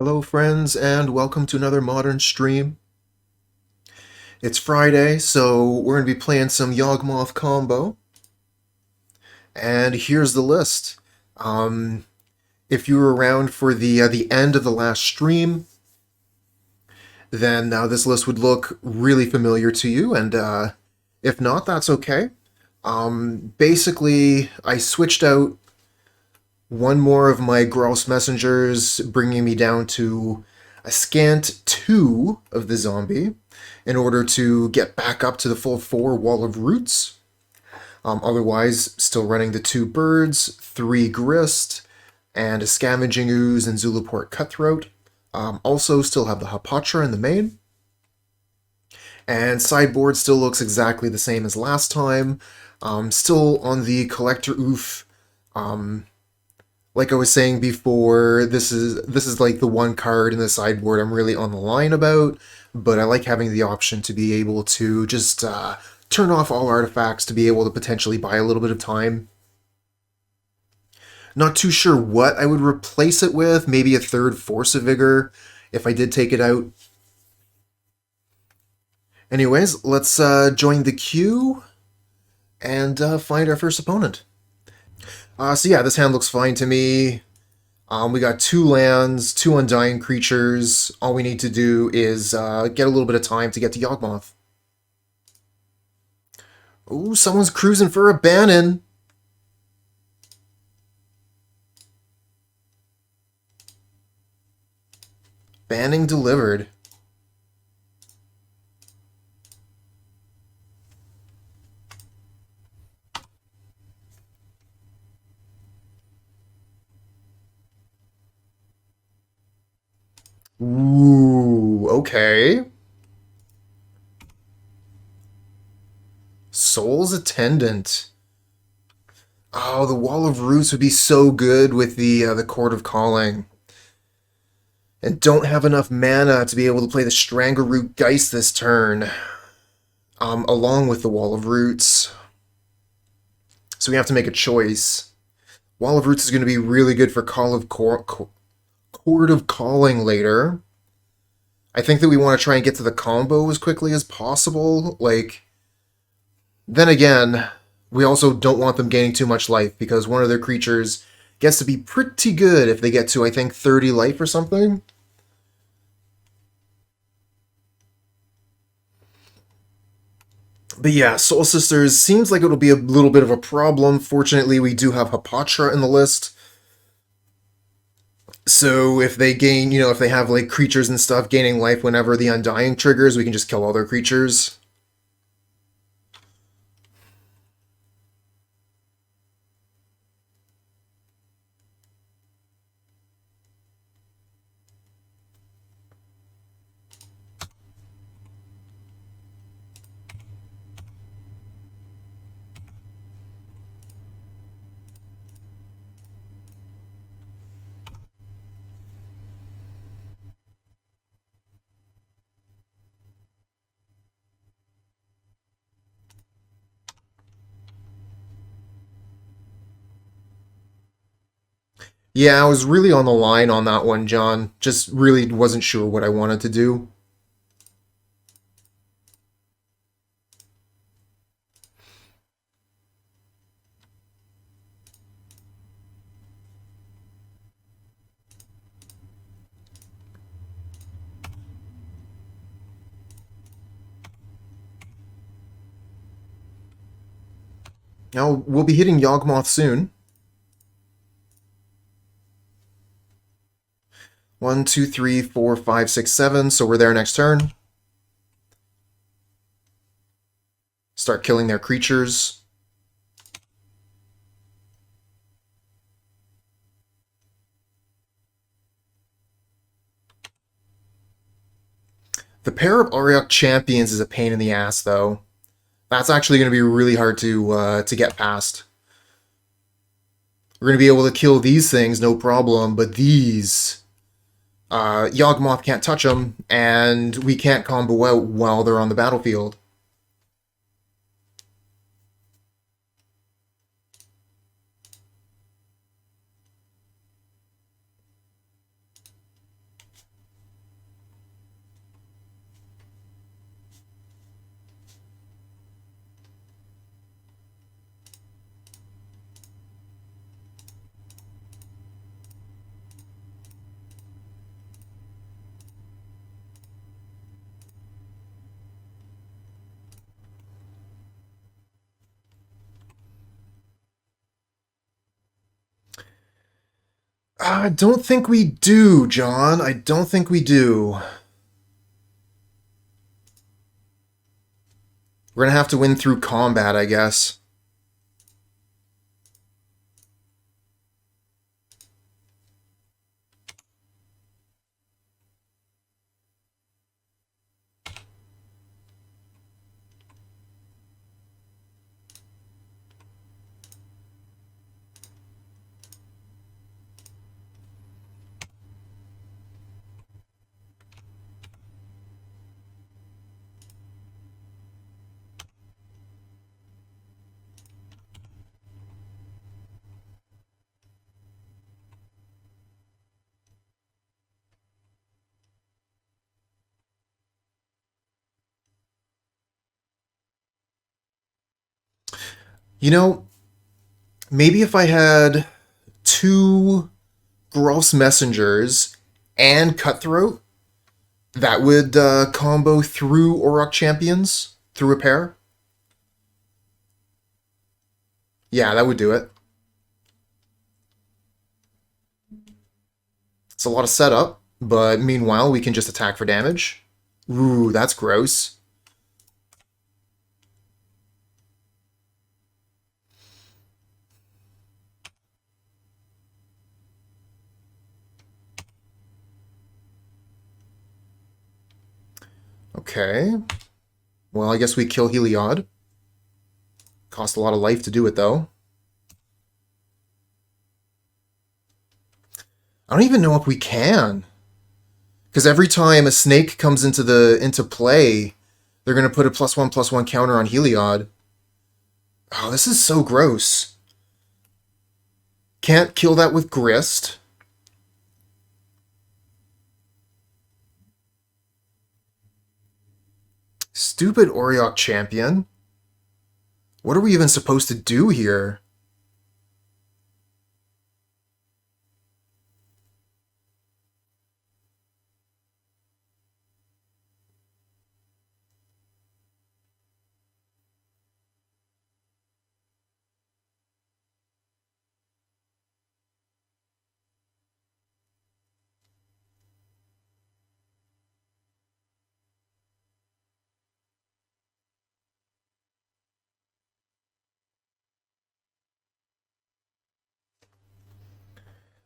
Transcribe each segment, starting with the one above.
Hello friends and welcome to another modern stream. It's Friday, so we're going to be playing some Yawgmoth combo. And here's the list. Um, if you were around for the end of the last stream, then this list would look really familiar to you, and if not, that's okay. Basically, I switched out one more of my gross messengers, bringing me down to a scant 2 of the zombie in order to get back up to the full 4 wall of roots. Otherwise, still running the 2 birds, 3 grist, and a Scavenging Ooze and Zulaport Cutthroat. Also, still have the Hapatra in the main. And sideboard still looks exactly the same as last time. Still on the Collector Ouphe. Like I was saying before, this is like the one card in the sideboard I'm really on the line about, but I like having the option to be able to just turn off all artifacts to be able to potentially buy a little bit of time. Not too sure what I would replace it with, maybe a third Force of Vigor if I did take it out. Anyways, let's join the queue and find our first opponent. So yeah, this hand looks fine to me. We got 2 lands, 2 undying creatures. All we need to do is get a little bit of time to get to Yawgmoth. Ooh, someone's cruising for a Bannon. Banning delivered. Ooh, okay. Soul's Attendant. Oh, the Wall of Roots would be so good with the Chord of Calling. And don't have enough mana to be able to play the Strangleroot Geist this turn. Along with the Wall of Roots. So we have to make a choice. Wall of Roots is going to be really good for Chord of Calling later. I think that we want to try and get to the combo as quickly as possible. Then again, we also don't want them gaining too much life, because one of their creatures gets to be pretty good if they get to, I think, 30 life or something. But yeah, Soul Sisters seems like it'll be a little bit of a problem. Fortunately, we do have Hapatra in the list. So if they gain, if they have like creatures and stuff gaining life whenever the Undying triggers, we can just kill all their creatures. Yeah, I was really on the line on that one, John. Just really wasn't sure what I wanted to do. Now, we'll be hitting Yawgmoth soon. 1, 2, 3, 4, 5, 6, 7, so we're there next turn. Start killing their creatures. The pair of Auriok Champions is a pain in the ass, though. That's actually going to be really hard to get past. We're going to be able to kill these things, no problem, but these... Yawgmoth can't touch them, and we can't combo out while they're on the battlefield. I don't think we do, John. I don't think we do. We're gonna have to win through combat, I guess. You know, maybe if I had two Geralf's Messengers and Cutthroat, that would combo through Auriok Champions through a pair. Yeah, that would do it. It's a lot of setup, but meanwhile, we can just attack for damage. Ooh, that's gross. Okay. Well, I guess we kill Heliod. Cost a lot of life to do it, though. I don't even know if we can. Because every time a snake comes into play, they're going to put a +1/+1 counter on Heliod. Oh, this is so gross. Can't kill that with Grist. Stupid Auriok Champion. What are we even supposed to do here?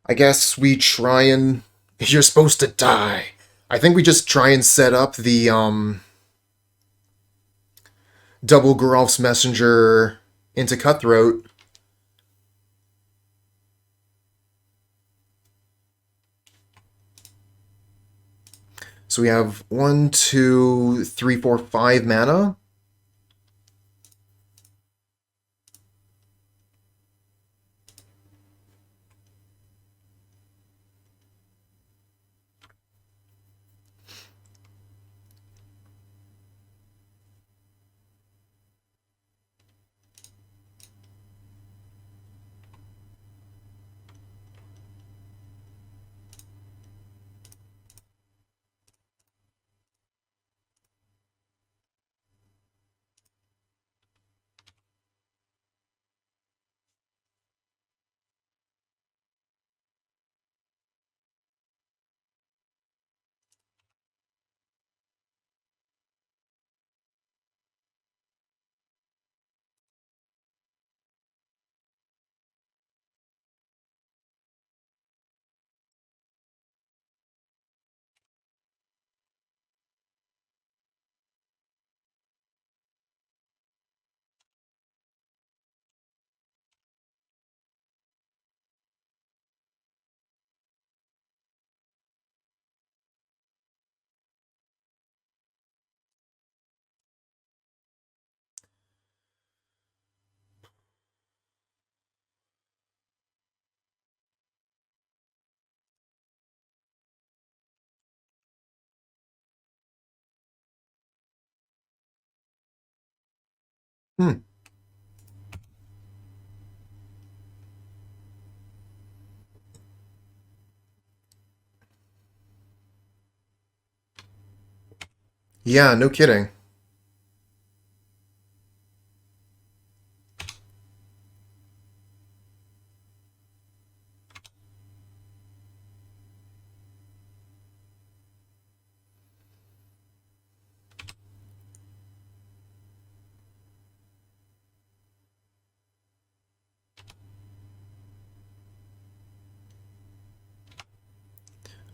I guess we try and... You're supposed to die. I think we just try and set up the, double Geralf's Messenger into Cutthroat. So we have 1, 2, 3, 4, 5 mana. Hmm. Yeah, no kidding.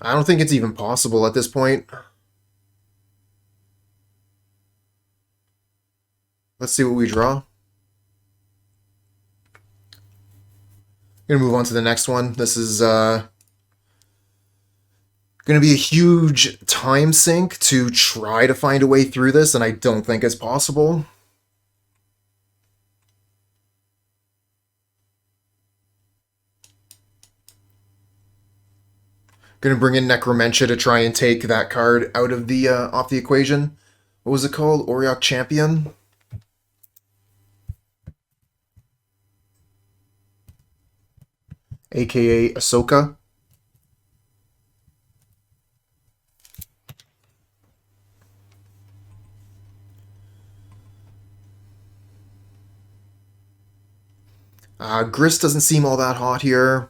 I don't think it's even possible at this point. Let's see what we draw. Gonna move on to the next one. This is gonna be a huge time sink to try to find a way through this, and I don't think it's possible. Gonna bring in Necromentia to try and take that card out of the off the equation. What was it called? Auriok Champion? AKA Ahsoka. Grist doesn't seem all that hot here.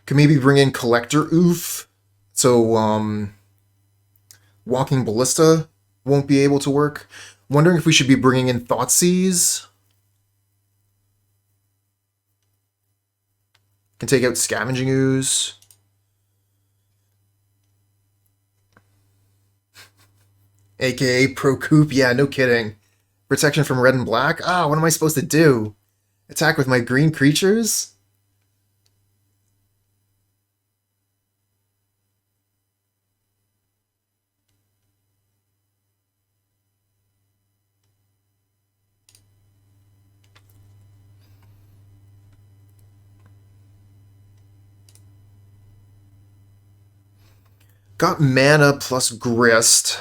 Could maybe bring in Collector Ouphe. So, Walking Ballista won't be able to work. Wondering if we should be bringing in Thoughtseize. Can take out Scavenging Ooze. AKA Pro Coop. Yeah, no kidding. Protection from red and black? Ah, what am I supposed to do? Attack with my green creatures? Got mana plus Grist,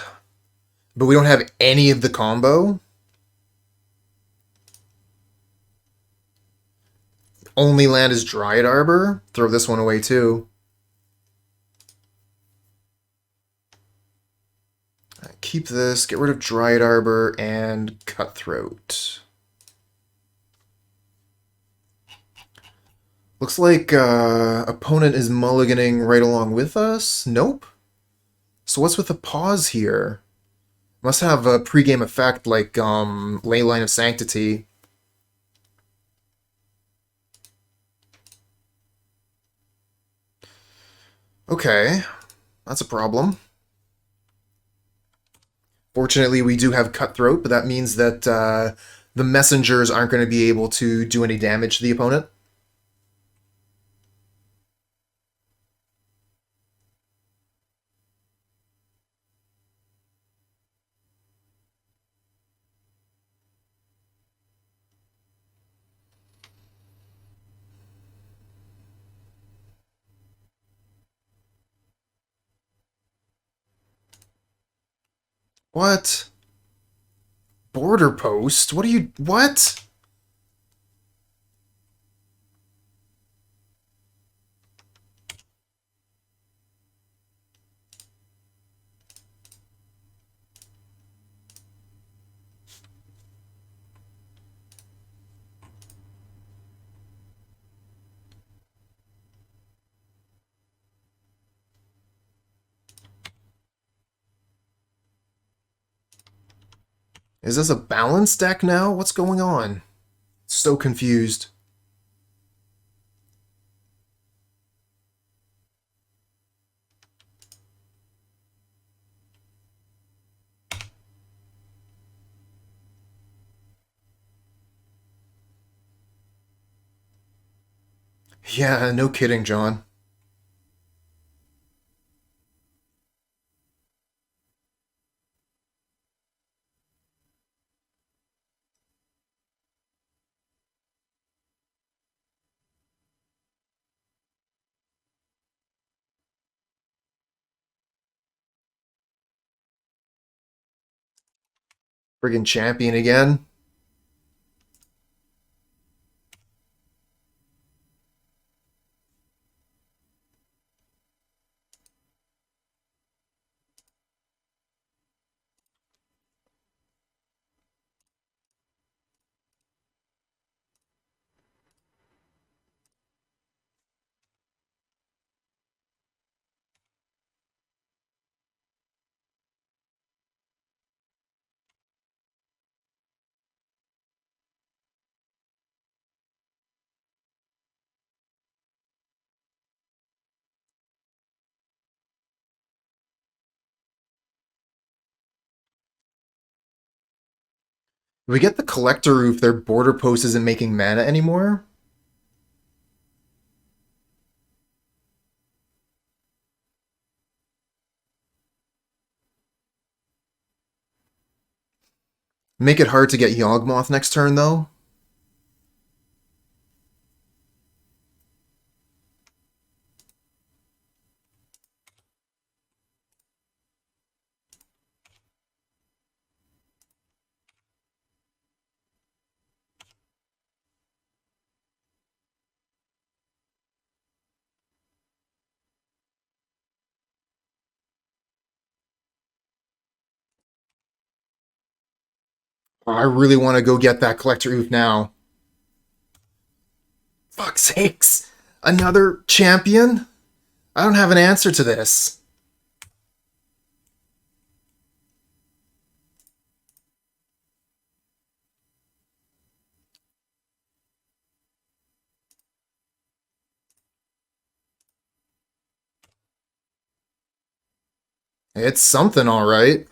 but we don't have any of the combo. Only land is Dryad Arbor. Throw this one away too. Keep this, get rid of Dryad Arbor and Cutthroat. Looks like opponent is mulliganing right along with us. Nope. So what's with the pause here? Must have a pregame effect like Leyline of Sanctity. Okay, that's a problem. Fortunately, we do have Cutthroat, but that means that the messengers aren't going to be able to do any damage to the opponent. What? Border post? What are you... What? Is this a balanced deck now? What's going on? So confused. Yeah, no kidding, John. Friggin' champion again. We get the Collector Ouphe, their border post isn't making mana anymore. Make it hard to get Yawgmoth next turn, though. I really want to go get that Collector Ouphe now. Fuck's sakes. Another champion? I don't have an answer to this. It's something, alright.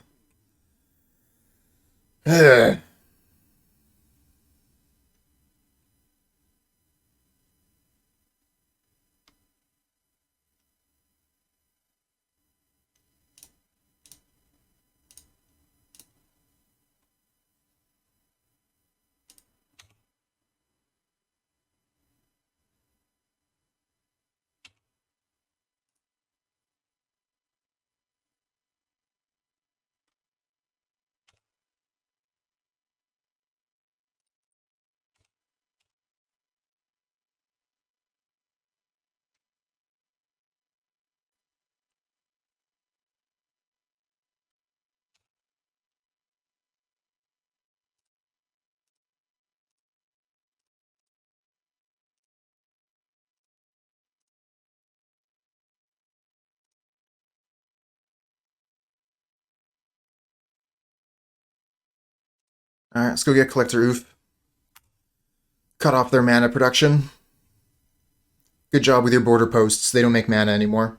Alright, let's go get Collector Ouphe. Cut off their mana production. Good job with your border posts. They don't make mana anymore.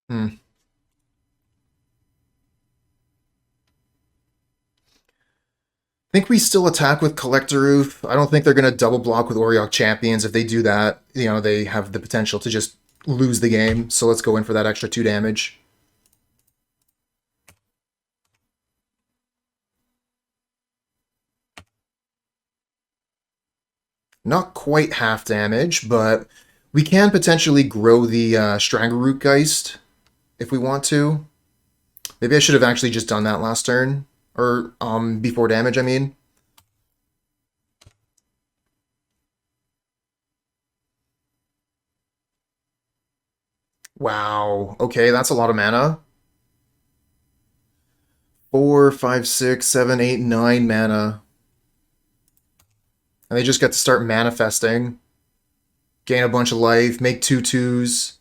Hmm. I think we still attack with Collector Ouphe. I don't think they're going to double block with Auriok Champions. If they do that, you know, they have the potential to just lose the game. So let's go in for that extra 2 damage. Not quite half damage, but we can potentially grow the Strangleroot Geist if we want to. Maybe I should have actually just done that last turn. Or before damage, I mean. Wow. Okay, that's a lot of mana. 4, 5, 6, 7, 8, 9 mana. And they just get to start manifesting. Gain a bunch of life, make 2/2s.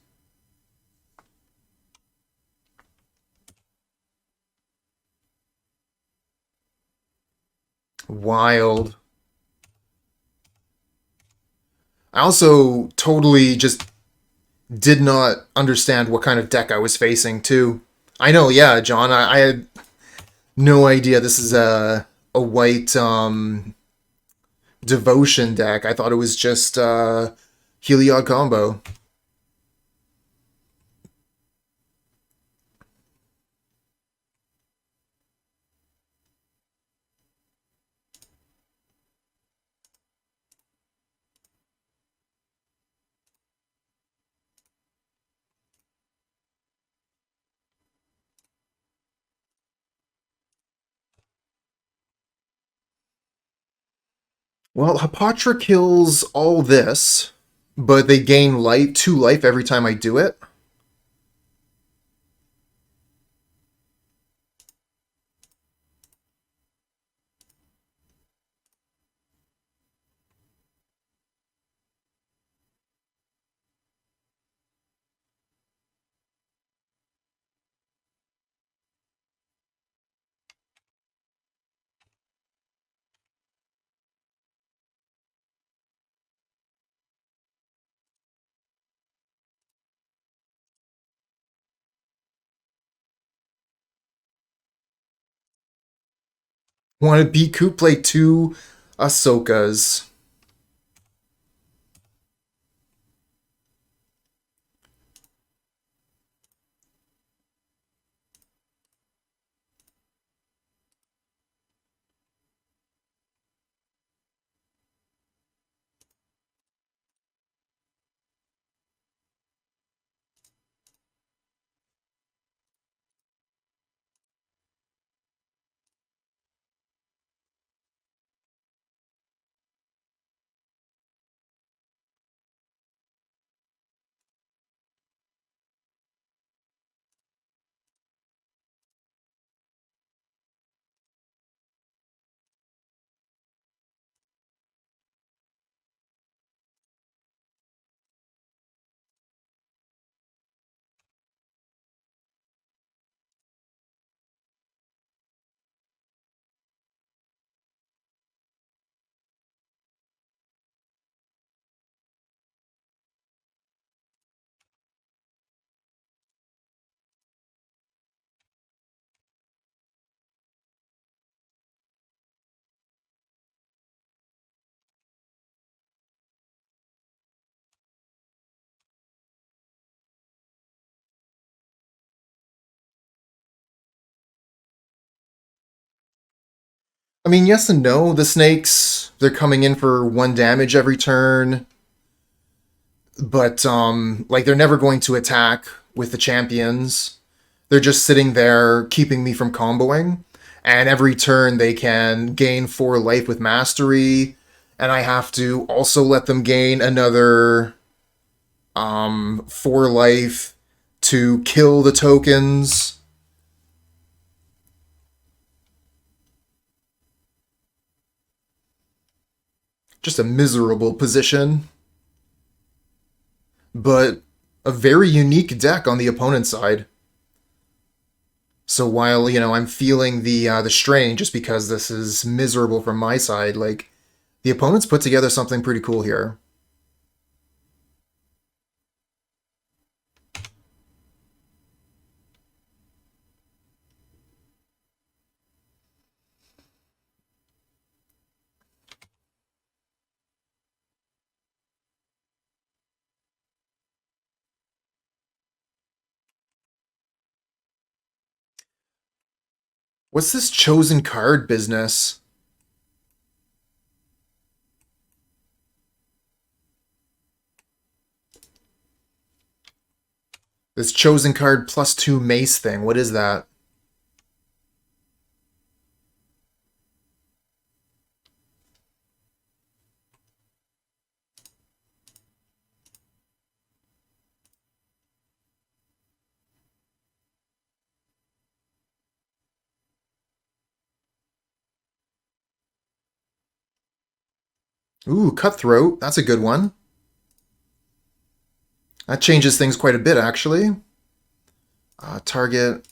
Wild. I also totally just did not understand what kind of deck I was facing, too. I know, yeah, John, I had no idea this is a white devotion deck. I thought it was just Heliod combo. Well, Hapatra kills all this, but they gain life, 2 life every time I do it. Want to beat Coup, play 2 Ahsokas. I mean, yes and no. The snakes, they're coming in for 1 damage every turn, but like they're never going to attack with the champions. They're just sitting there keeping me from comboing. And every turn they can gain 4 life with mastery, and I have to also let them gain another 4 life to kill the tokens. Just a miserable position. But a very unique deck on the opponent's side. So while, I'm feeling the strain just because this is miserable from my side, like the opponent's put together something pretty cool here. What's this chosen card business? This chosen card +2 mace thing, what is that? Ooh, Cutthroat, that's a good one. That changes things quite a bit, actually. Target,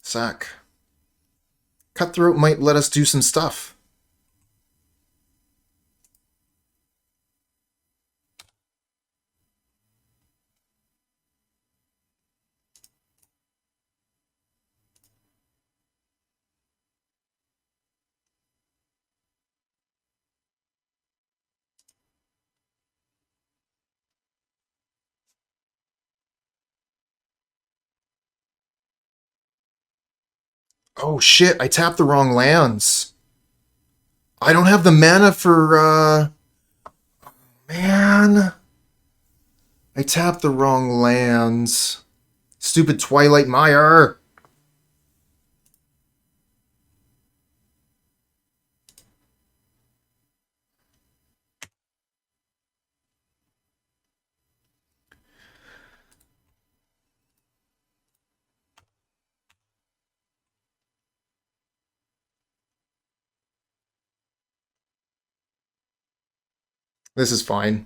sack. Cutthroat might let us do some stuff. Oh shit, I tapped the wrong lands. I don't have the mana for, man. I tapped the wrong lands. Stupid Twilight Mire. This is fine.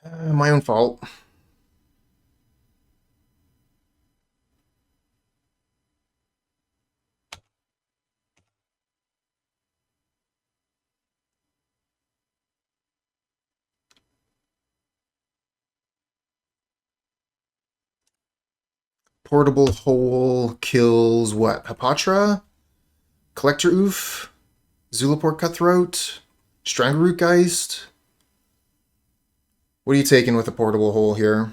My own fault. Portable Hole kills what? Hapatra? Collector Ouphe? Zulaport Cutthroat? Strangleroot Geist? What are you taking with the Portable Hole here?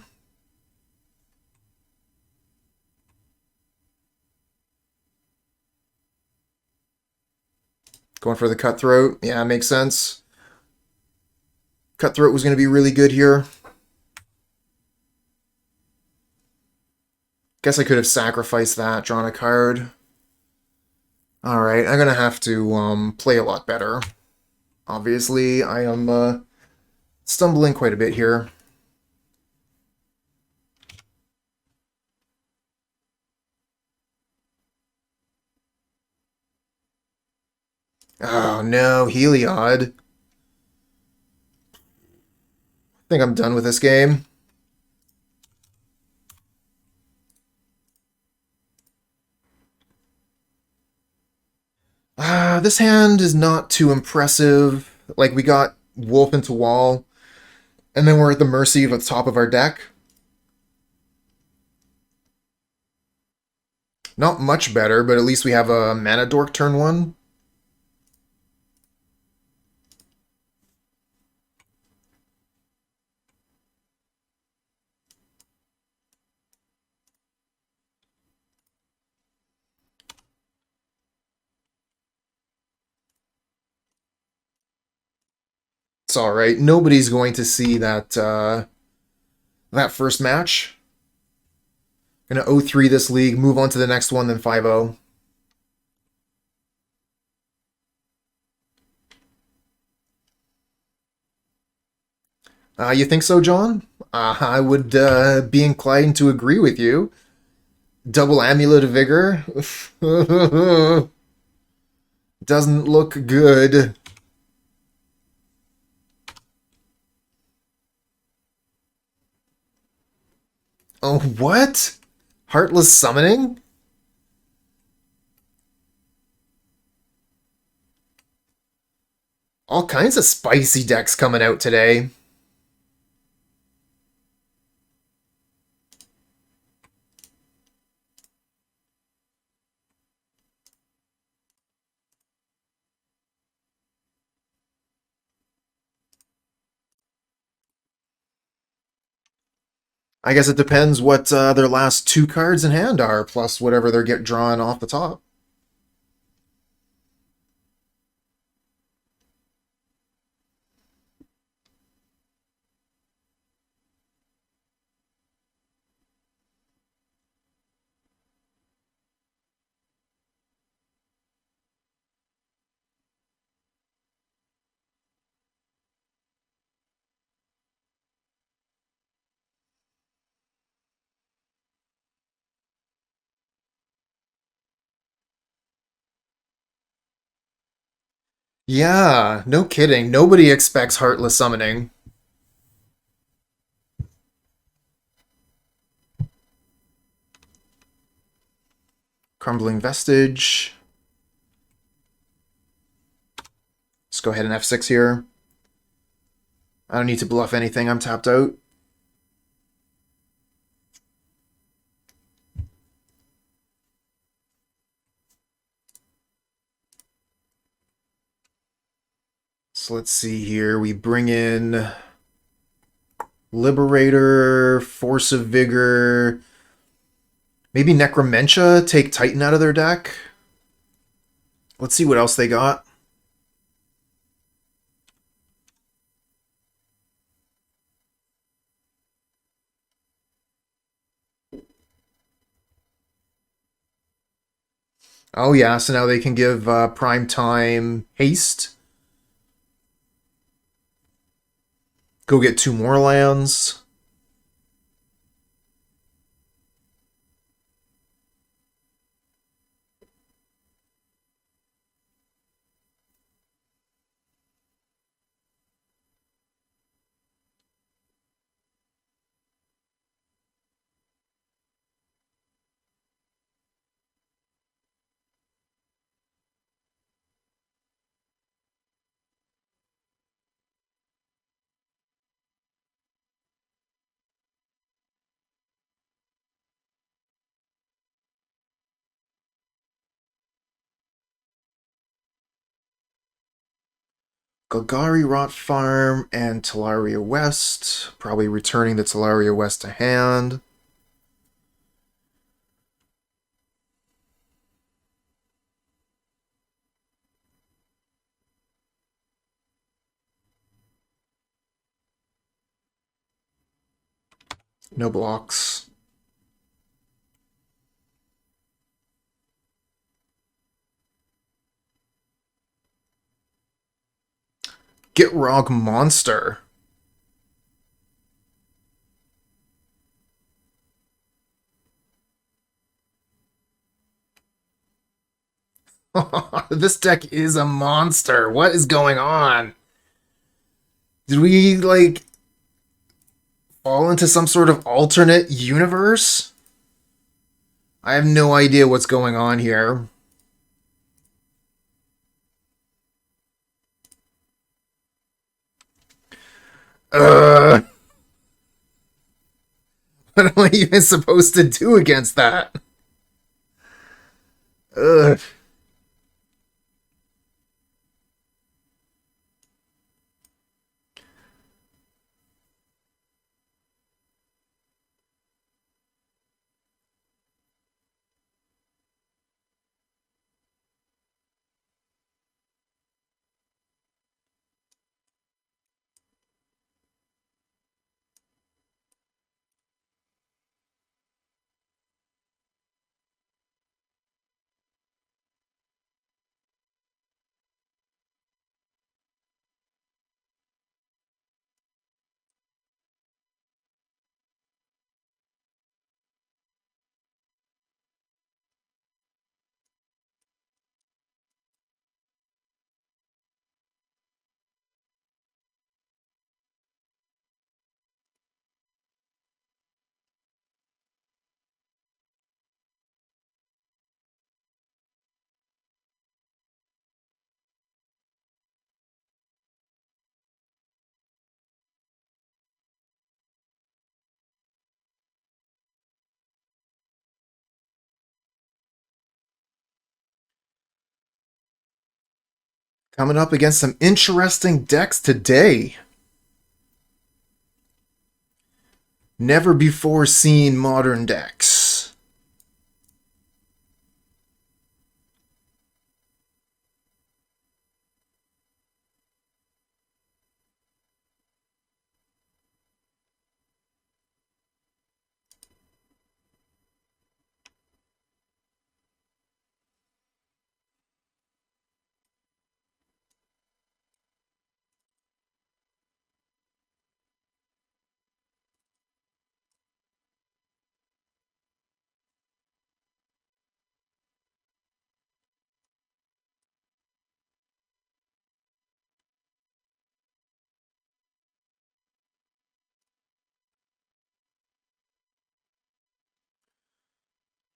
Going for the Cutthroat? Yeah, makes sense. Cutthroat was going to be really good here. Guess I could have sacrificed that, drawn a card. Alright, I'm going to have to play a lot better. Obviously, I am stumbling quite a bit here. Oh no, Heliod. I think I'm done with this game. This hand is not too impressive. Like, we got Wolf into Wall, and then we're at the mercy of the top of our deck. Not much better, but at least we have a Mana Dork turn 1. It's alright. Nobody's going to see that first match. Gonna 0-3 this league, move on to the next one, then 5-0. You think so, John? I would be inclined to agree with you. Double Amulet of Vigor? Doesn't look good. Oh, what? Heartless Summoning? All kinds of spicy decks coming out today. I guess it depends what their last 2 cards in hand are, plus whatever they get drawn off the top. Yeah, no kidding. Nobody expects Heartless Summoning. Crumbling Vestige. Let's go ahead and F6 here. I don't need to bluff anything. I'm tapped out. So let's see here. We bring in Liberator, Force of Vigor, maybe Necromentia, take Titan out of their deck. Let's see what else they got. Oh yeah, so now they can give Prime Time haste. Go get 2 more lands. Golgari Rot Farm and Talaria West. Probably returning the Talaria West to hand. No blocks. Gitrog Monster. This deck is a monster. What is going on? Did we, like, fall into some sort of alternate universe? I have no idea what's going on here. What am I even supposed to do against that? Ugh. Coming up against some interesting decks today. Never before seen modern decks.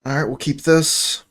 Alright, we'll keep this.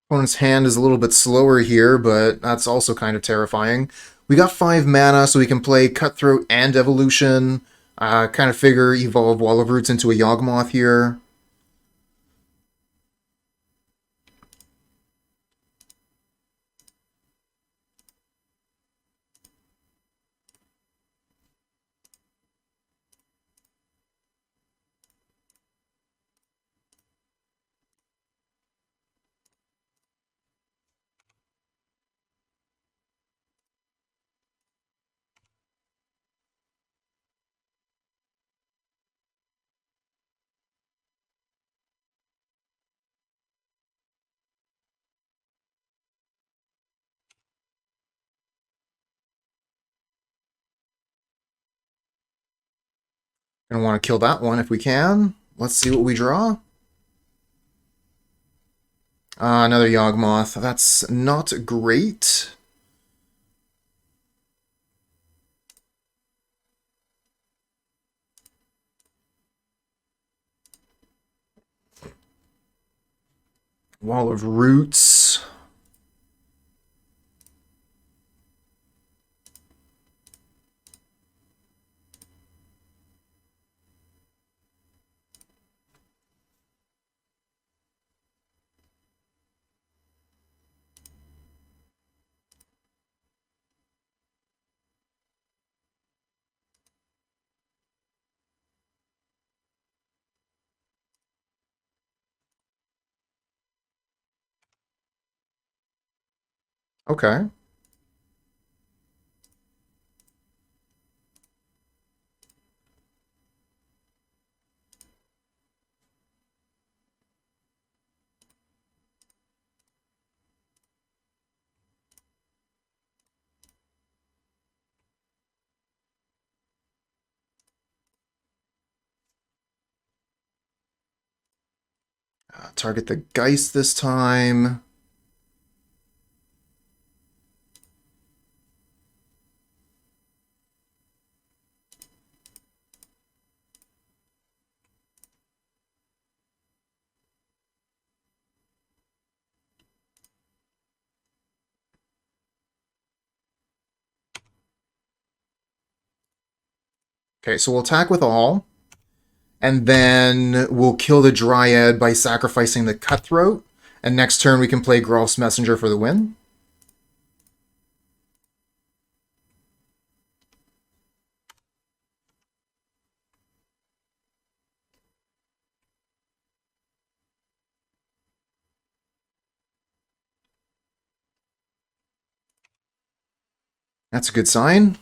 Opponent's hand is a little bit slower here, but that's also kind of terrifying. We got 5 mana, so we can play Cutthroat and Evolution. Kind of figure evolve Wall of Roots into a Yawgmoth here. Gonna want to kill that one if we can. Let's see what we draw. Another Yawgmoth. That's not great. Wall of Roots. Okay. Target the Geist this time. Okay, so we'll attack with all. And then we'll kill the Dryad by sacrificing the Cutthroat. And next turn we can play Geralf's Messenger for the win. That's a good sign.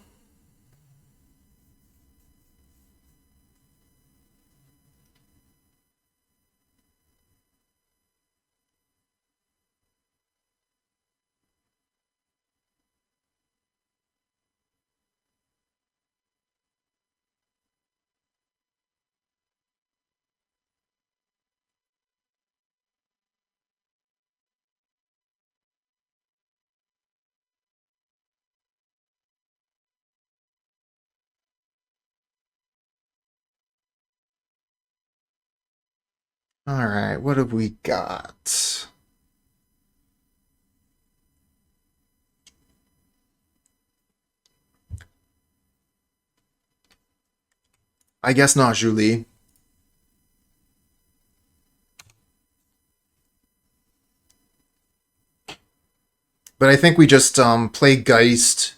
Alright, what have we got? I guess not Julie. But I think we just play Geist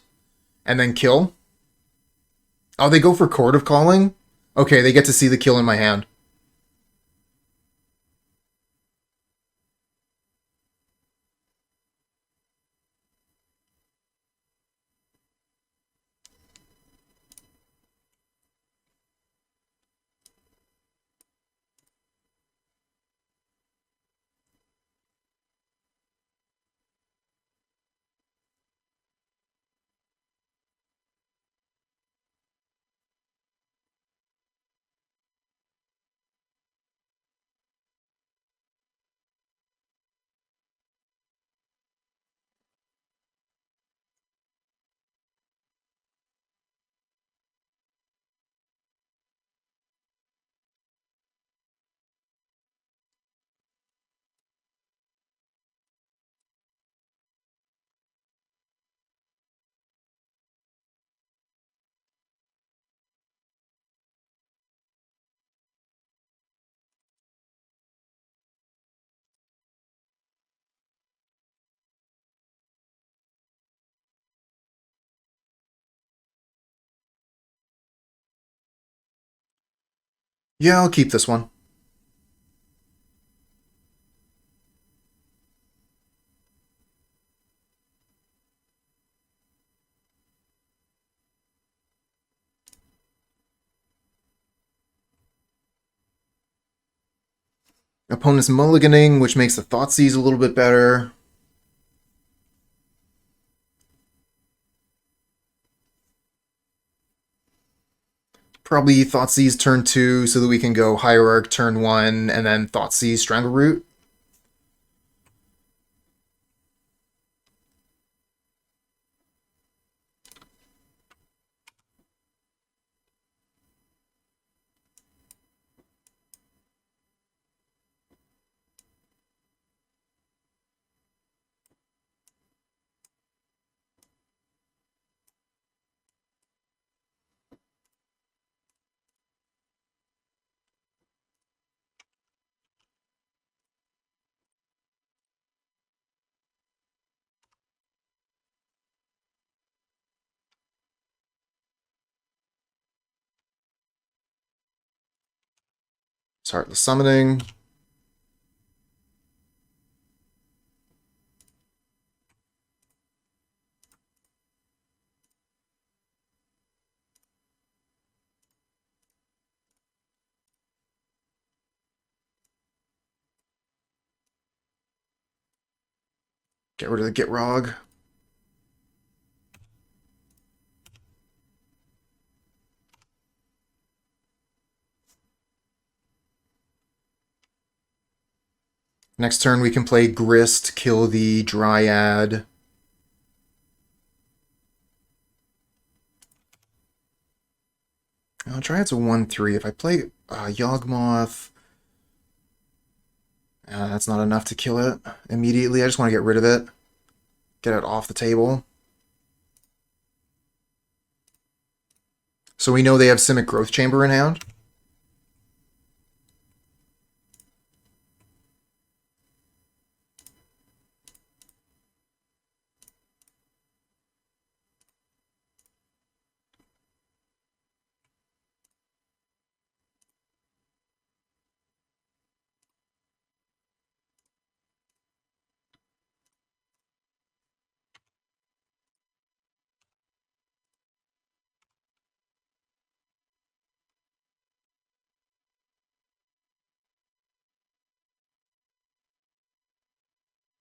and then kill. Oh, they go for Chord of Calling? Okay, they get to see the kill in my hand. Yeah, I'll keep this one. Opponent's mulliganing, which makes the Thoughtseize a little bit better. Probably Thoughtseize turn 2 so that we can go Hierarch turn 1 and then Thoughtseize Strangleroot. Heartless Summoning. Get rid of the Gitrog. Next turn we can play Grist, kill the Dryad. Oh, Dryad's a 1/3. If I play Yawgmoth, that's not enough to kill it immediately. I just want to get rid of it. Get it off the table. So we know they have Simic Growth Chamber in hand.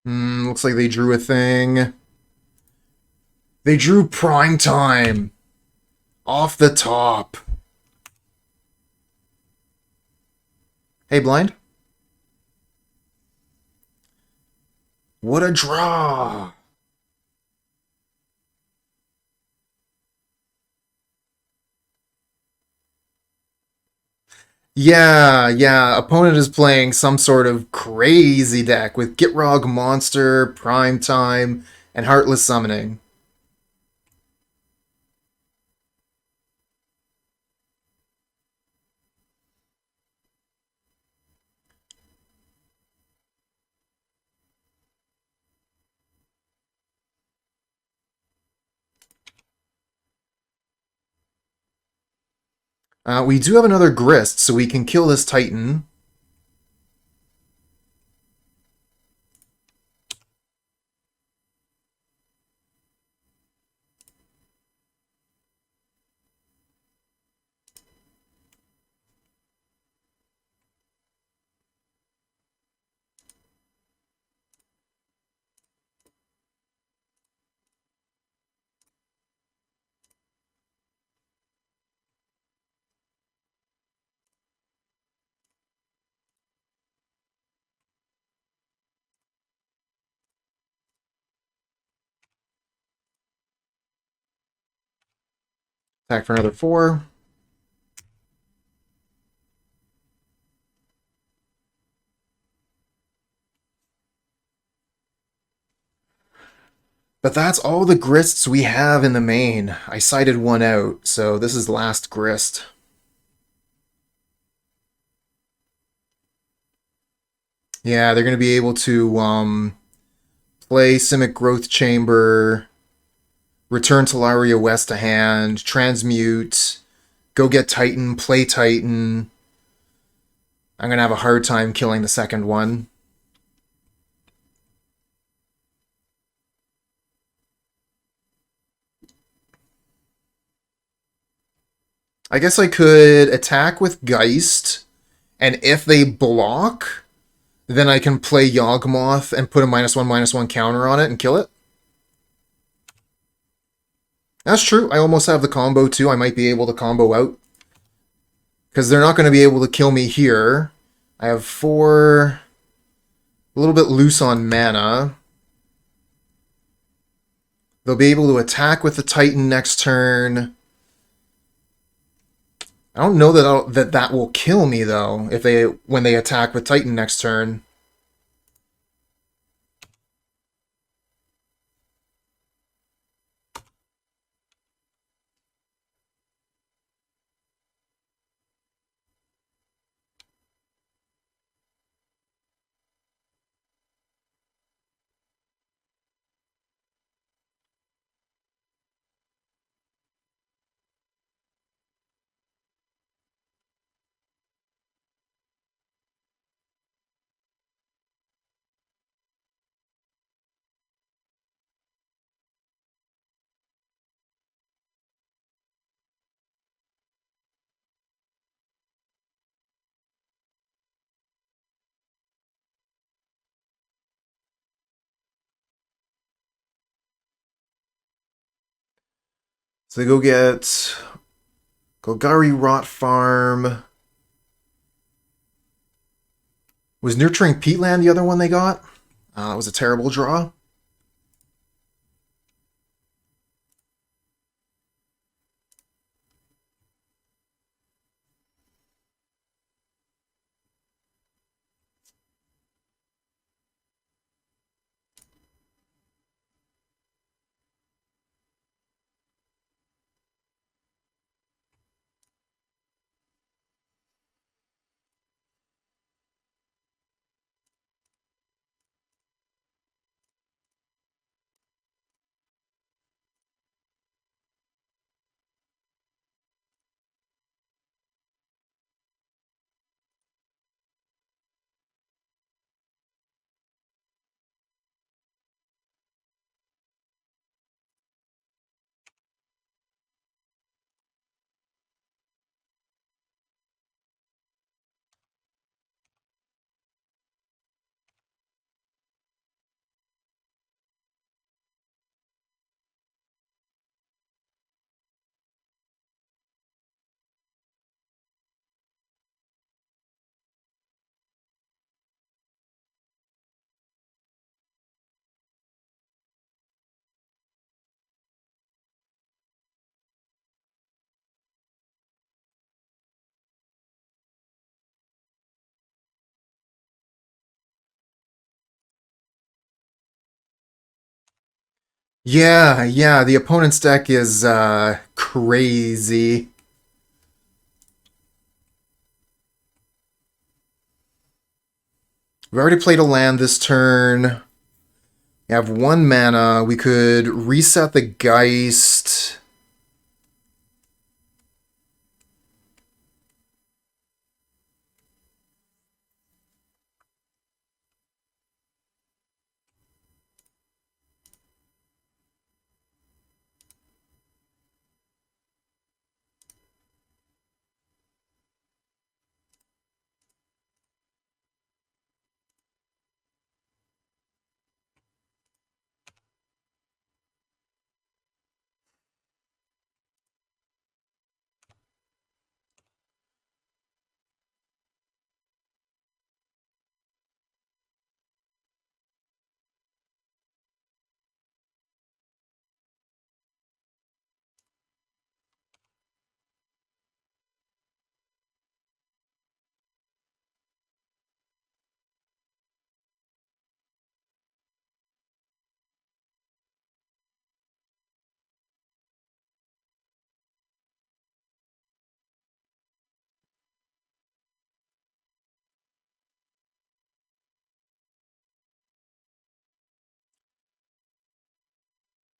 Looks like they drew a thing. They drew Prime Time. Off the top. Hey, Blind. What a draw. Yeah. Opponent is playing some sort of crazy deck with Gitrog, Monster, Prime Time, and Heartless Summoning. We do have another Grist, so we can kill this Titan. Attack for another 4. But that's all the Grists we have in the main. I cited one out, so this is the last Grist. Yeah, they're going to be able to play Simic Growth Chamber, return Talaria West to hand, transmute, go get Titan, play Titan. I'm going to have a hard time killing the second one. I guess I could attack with Geist, and if they block, then I can play Yawgmoth and put a -1/-1 counter on it and kill it. That's true. I almost have the combo too. I might be able to combo out Because they're not going to be able to kill me here. I have 4... A little bit loose on mana. They'll be able to attack with the Titan next turn. I don't know that will kill me, though, when they attack with Titan next turn. So they go get Golgari Rot Farm. Was Nurturing Peatland the other one they got? It was a terrible draw. Yeah, the opponent's deck is crazy. We've already played a land this turn. We have 1 mana. We could reset the Geist.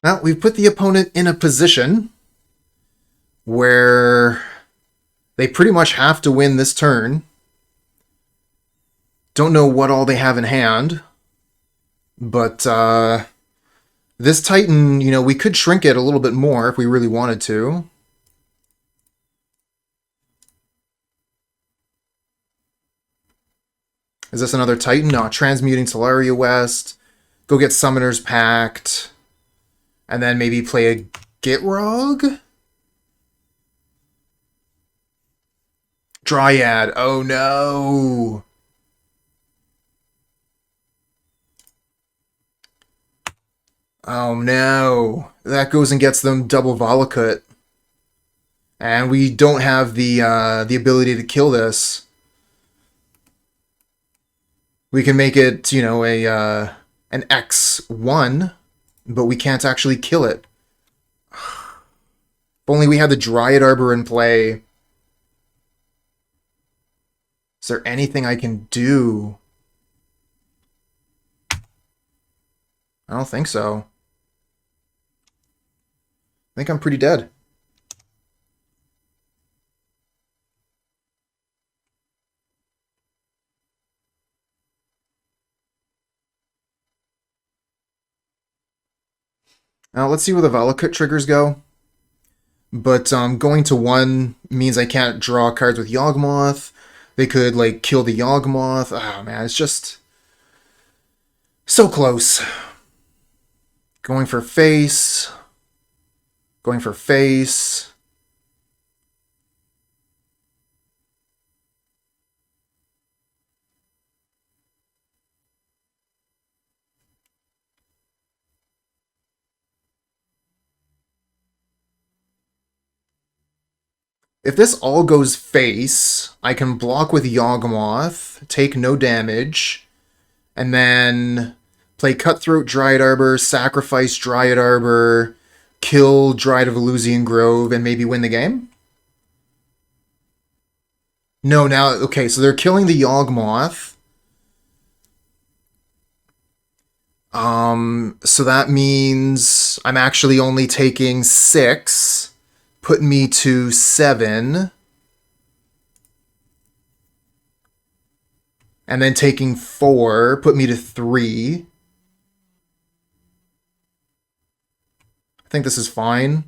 Well, we've put the opponent in a position where they pretty much have to win this turn. Don't know what all they have in hand, but this Titan, we could shrink it a little bit more if we really wanted to. Is this another Titan? No, Transmuting Tolaria West. Go get Summoner's Pact. And then maybe play a Gitrog? Dryad. Oh no. Oh no. That goes and gets them double Volakut. And we don't have the ability to kill this. We can make it, you know, a an X1, but we can't actually kill it. If only we had the Dryad Arbor in play. Is there anything I can do? I don't think so. I think I'm pretty dead. Now let's see where the Valakut triggers go. But going to 1 means I can't draw cards with Yawgmoth. They could, like, kill the Yawgmoth. Oh, man, it's just so close. Going for face. Going for face. If this all goes face, I can block with Yawgmoth, take no damage, and then play Cutthroat Dryad Arbor, sacrifice Dryad Arbor, kill Dryad of Elusian Grove, and maybe win the game? No, now, okay, so they're killing the Yawgmoth. So that means I'm actually only taking 6, putting me to 7. And then taking 4, put me to 3. I think this is fine.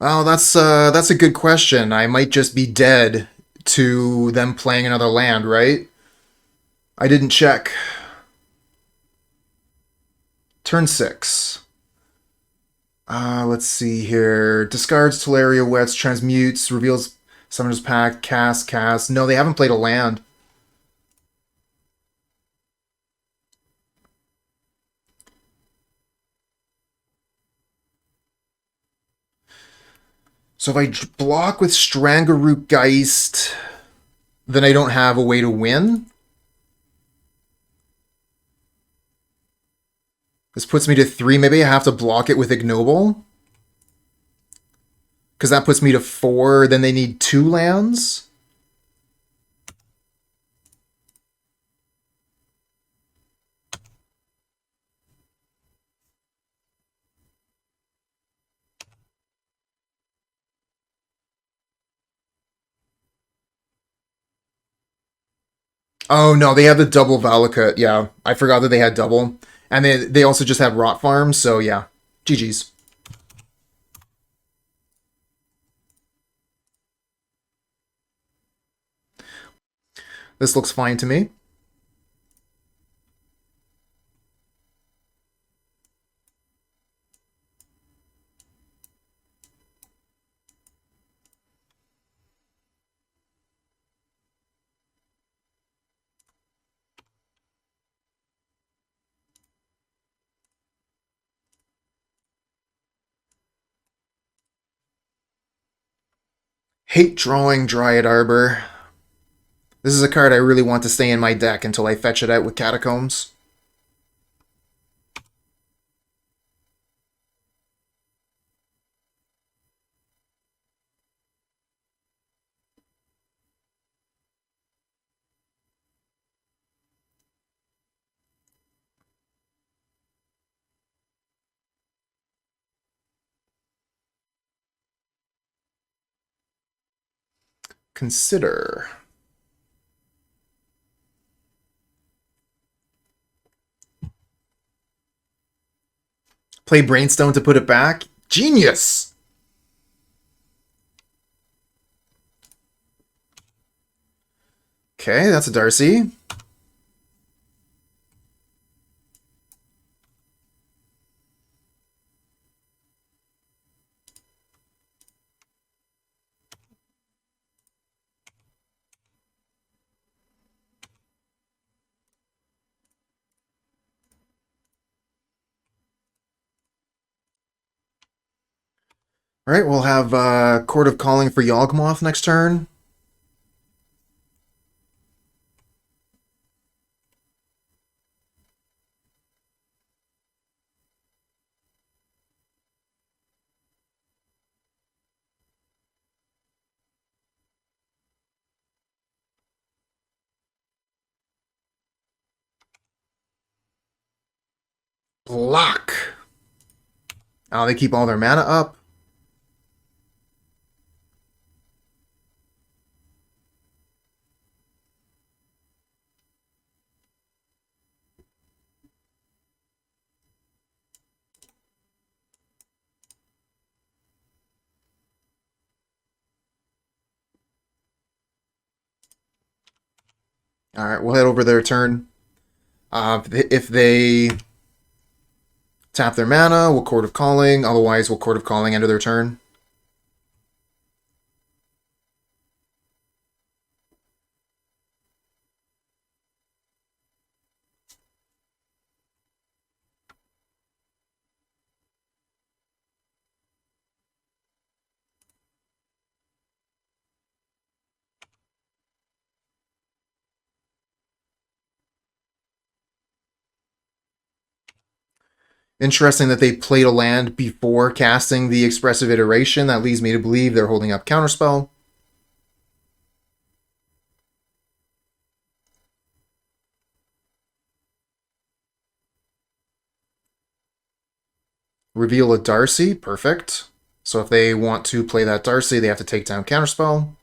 Oh, that's a good question. I might just be dead to them playing another land, right? I didn't check. Turn 6. Let's see here. Discards Teleria Wets, transmutes, reveals Summoner's Pact, cast. No, they haven't played a land. So if I block with Strangleroot Geist, then I don't have a way to win. This puts me to 3. Maybe I have to block it with Ignoble. Because that puts me to 4. Then they need 2 lands. Oh no, they have the double Valakut. Yeah, I forgot that they had double. And they also just have Rot Farms, so yeah. GG's. This looks fine to me. Hate drawing Dryad Arbor. This is a card I really want to stay in my deck until I fetch it out with Catacombs. Consider. Play Brainstone to put it back. Genius! Okay, that's a Darcy. All right, we'll have Chord of Calling for Yawgmoth next turn. Block. Oh, they keep all their mana up. All right, we'll head over their turn. If they tap their mana, we'll Chord of Calling. Otherwise, we'll Chord of Calling end of their turn. Interesting that they played a land before casting the Expressive Iteration. That leads me to believe they're holding up Counterspell. Reveal a Darcy. Perfect. So if they want to play that Darcy, they have to take down Counterspell.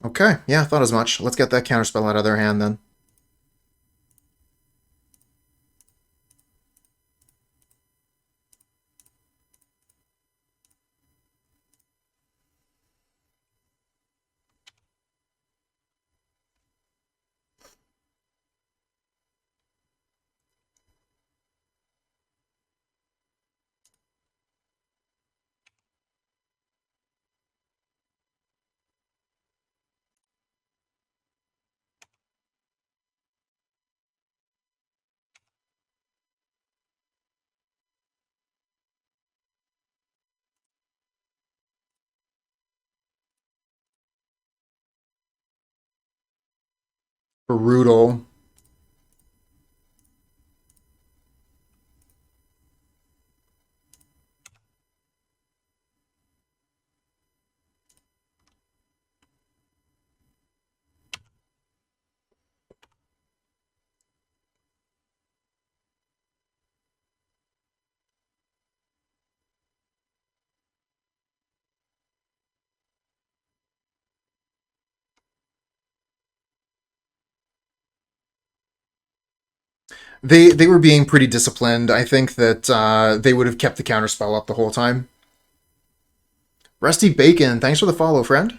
Okay, yeah, thought as much. Let's get that Counterspell out of their hand then. Brutal. They were being pretty disciplined. I think that they would have kept the Counterspell up the whole time. Rusty Bacon, thanks for the follow, friend.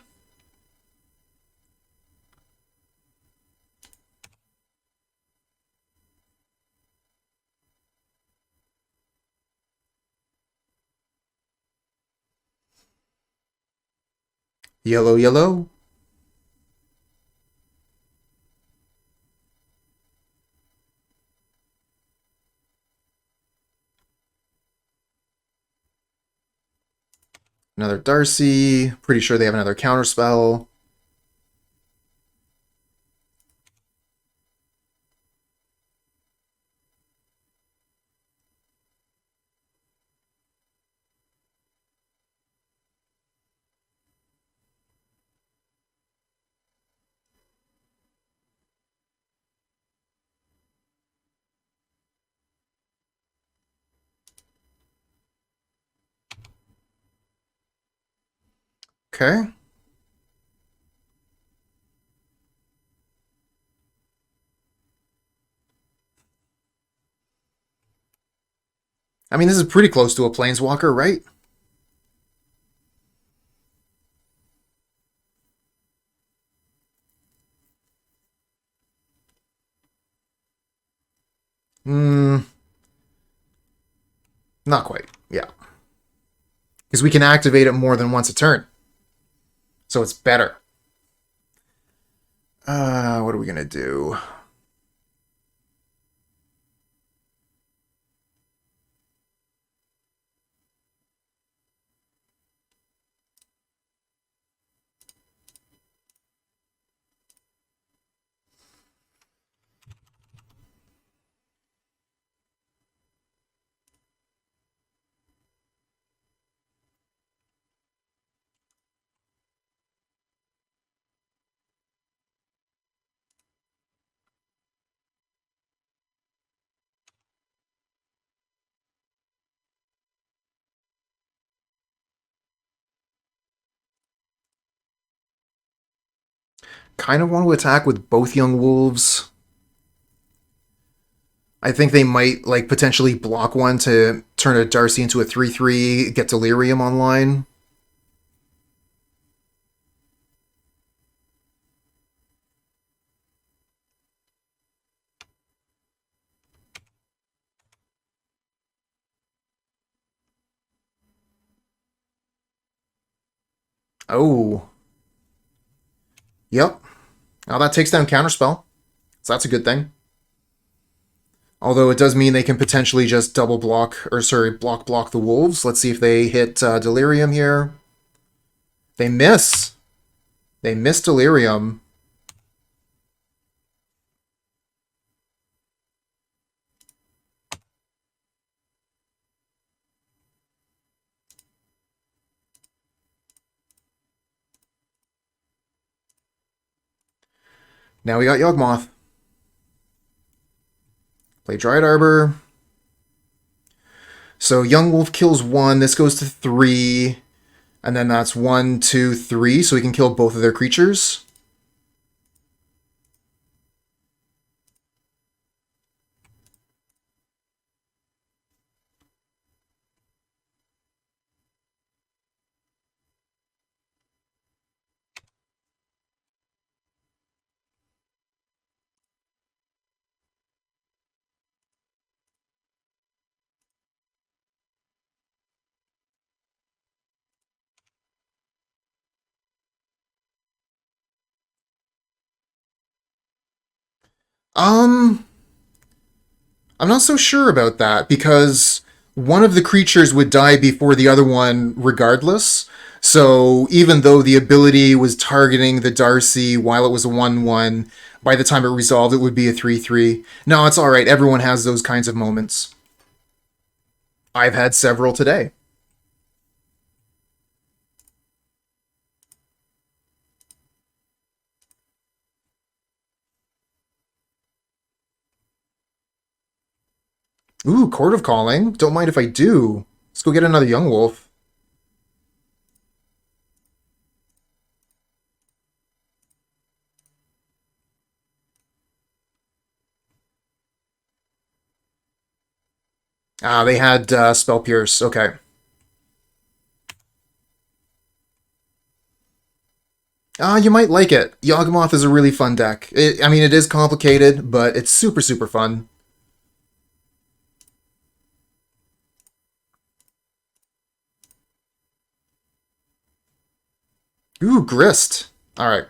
Yellow, yellow. Another Darcy. Pretty sure they have another Counterspell. Okay. I mean, this is pretty close to a Planeswalker, right? Hmm, not quite. Yeah. Because we can activate it more than once a turn. So it's better. What are we going to do? Kind of want to attack with both Young Wolves. I think they might like potentially block one to turn a Darcy into a 3/3, get Delirium online. Oh. Yep. Now that takes down Counterspell. So that's a good thing. Although it does mean they can potentially just double block, or sorry, block the Wolves. Let's see if they hit Delirium here. They miss. They miss Delirium. Now we got Yawgmoth. Play Dryad Arbor. So Young Wolf kills one. This goes to 3. And then that's 1, 2, 3. So we can kill both of their creatures. Um, I'm not so sure about that because one of the creatures would die before the other one regardless. So even though the ability was targeting the Darcy while it was a 1/1, by the time it resolved, it would be a 3/3. No, it's alright. Everyone has those kinds of moments. I've had several today. Ooh, Chord of Calling. Don't mind if I do. Let's go get another Young Wolf. Ah, they had Spell Pierce. Okay. Ah, you might like it. Yawgmoth is a really fun deck. I mean, it is complicated, but it's super, super fun. Ooh, Grist. Alright.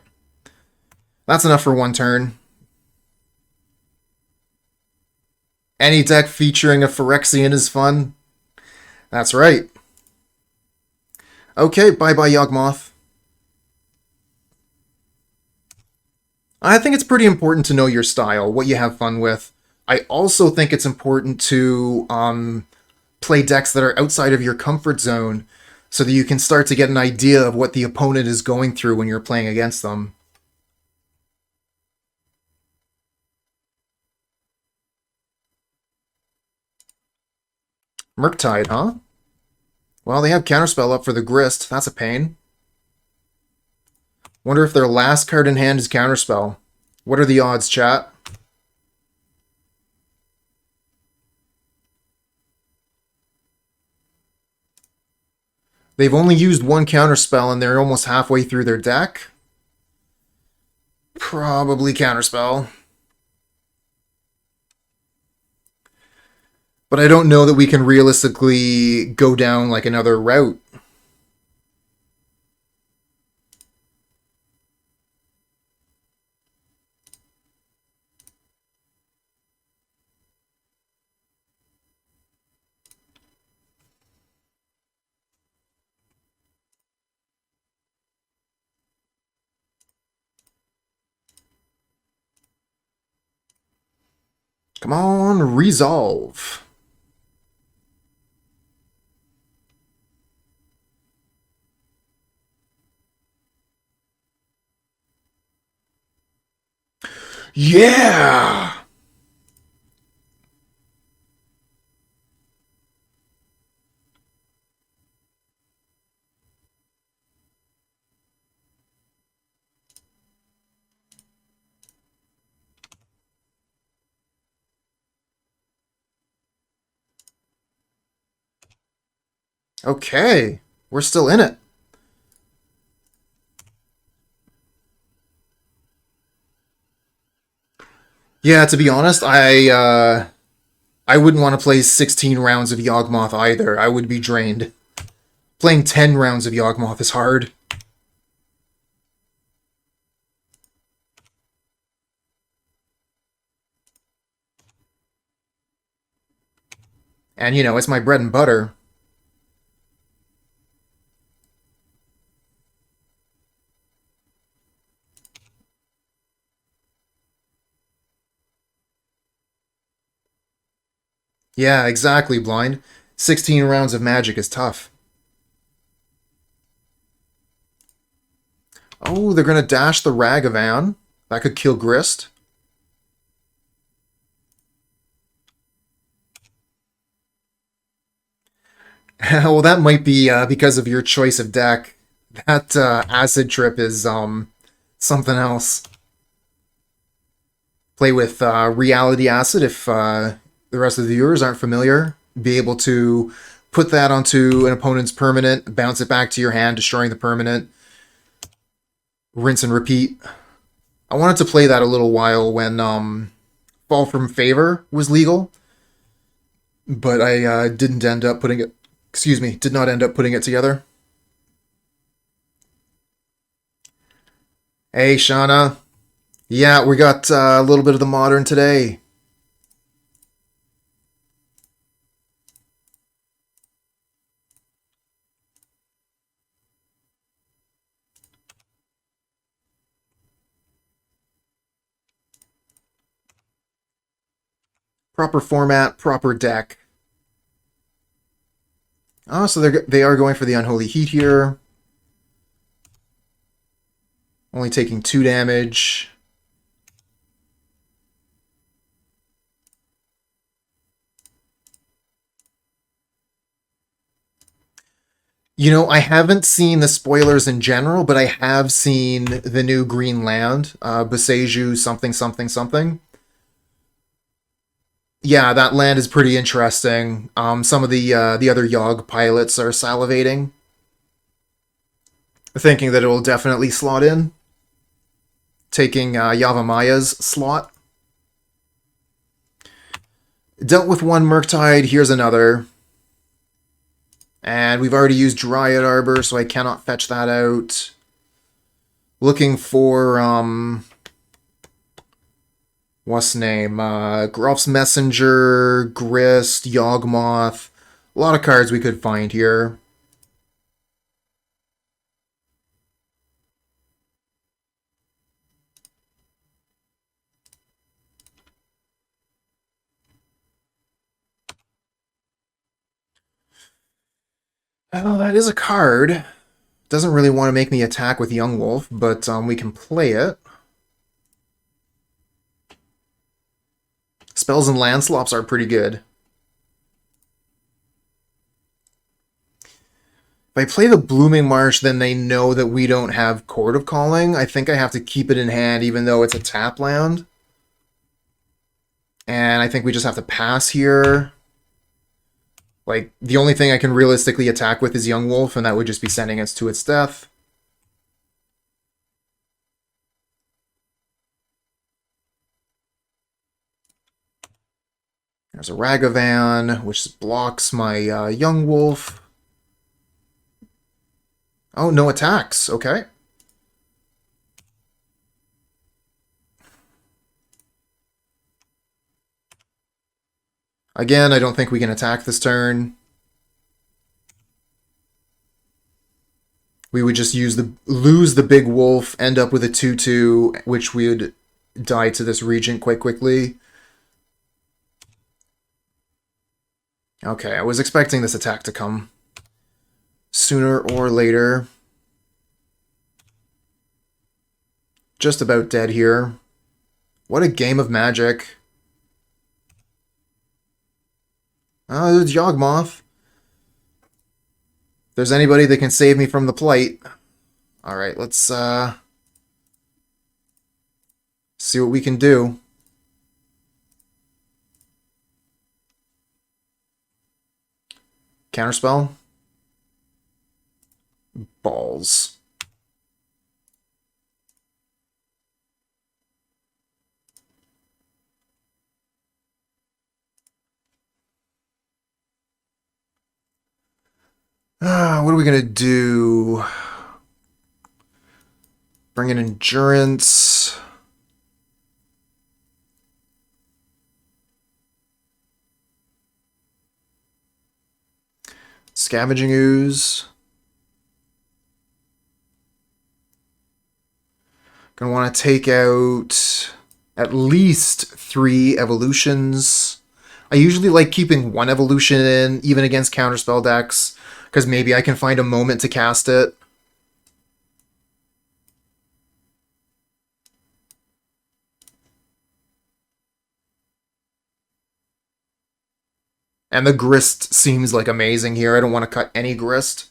That's enough for one turn. Any deck featuring a Phyrexian is fun. That's right. Okay, bye-bye, Yawgmoth. I think it's pretty important to know your style, what you have fun with. I also think it's important to play decks that are outside of your comfort zone so that you can start to get an idea of what the opponent is going through when you're playing against them. Murktide, huh? Well, they have Counterspell up for the Grist. That's a pain. Wonder if their last card in hand is Counterspell. What are the odds, chat? They've only used one counterspell and they're almost halfway through their deck. Probably counterspell. But I don't know that we can realistically go down like another route. Come on, resolve. Yeah! Okay, we're still in it. Yeah, to be honest, I wouldn't want to play 16 rounds of Yawgmoth either. I would be drained. Playing 10 rounds of Yawgmoth is hard. And, you know, it's my bread and butter. Yeah, exactly, Blind. 16 rounds of magic is tough. Oh, they're going to dash the Ragavan. That could kill Grist. Well, that might be because of your choice of deck. That acid trip is something else. Play with Reality Acid if the rest of the viewers aren't familiar. Be able to put that onto an opponent's permanent, bounce it back to your hand, destroying the permanent. Rinse and repeat. I wanted to play that a little while when Fall from Favor was legal, but I didn't end up putting it. Excuse me, did not end up putting it together. Hey, Shauna. Yeah, we got a little bit of the modern today. Proper format, proper deck. Oh, so they are going for the Unholy Heat here. Only taking 2 damage. You know, I haven't seen the spoilers in general, but I have seen the new Green Land, Boseiju something something something. Yeah, that land is pretty interesting. Some of the other Yogg pilots are salivating, thinking that it will definitely slot in, taking Yavimaya's slot. Dealt with one Murktide, here's another. And we've already used Dryad Arbor, so I cannot fetch that out. Looking for, what's name? Geralf's Messenger, Grist, Yawgmoth. A lot of cards we could find here. Oh, that is a card. Doesn't really want to make me attack with Yawgmoth, but we can play it. Spells and landslops are pretty good. If I play the Blooming Marsh, then they know that we don't have Chord of Calling. I think I have to keep it in hand, even though it's a tap land. And I think we just have to pass here. Like, the only thing I can realistically attack with is Yawgmoth, and that would just be sending us to its death. There's a Ragavan, which blocks my Yawgmoth. Oh, no attacks. Okay. Again, I don't think we can attack this turn. We would just lose the big wolf, end up with a 2/2, which we would die to this Regent quite quickly. Okay, I was expecting this attack to come sooner or later. Just about dead here. What a game of Magic. Oh, it's Yawgmoth. If there's anybody that can save me from the plight. Alright, let's see what we can do. Counterspell. Balls. What are we gonna do? Bring in Endurance. Scavenging Ooze. Gonna want to take out at least 3 evolutions. I usually like keeping 1 evolution in, even against counterspell decks, because maybe I can find a moment to cast it. And the Grist seems like amazing here. I don't want to cut any Grist.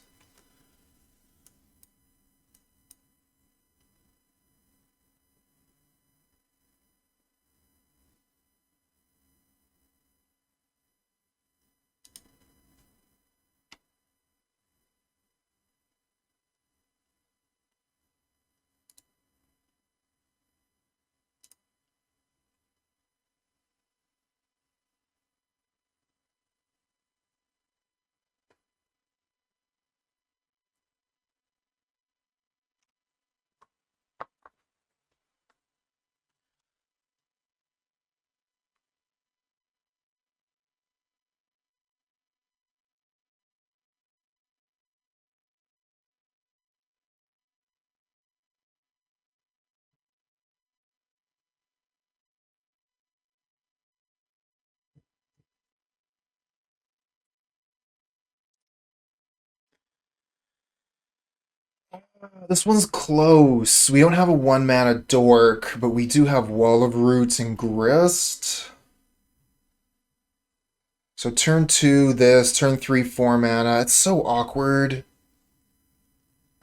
This one's close. We don't have a 1-mana Dork, but we do have Wall of Roots and Grist. So turn 2 this, turn 3 4-mana. It's so awkward.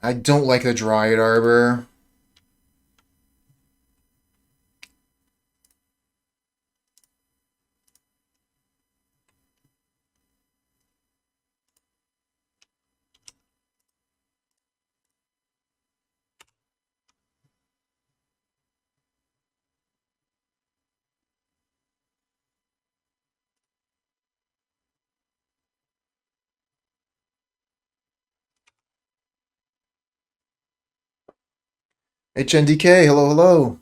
I don't like the Dryad Arbor. HNDK, hello, hello.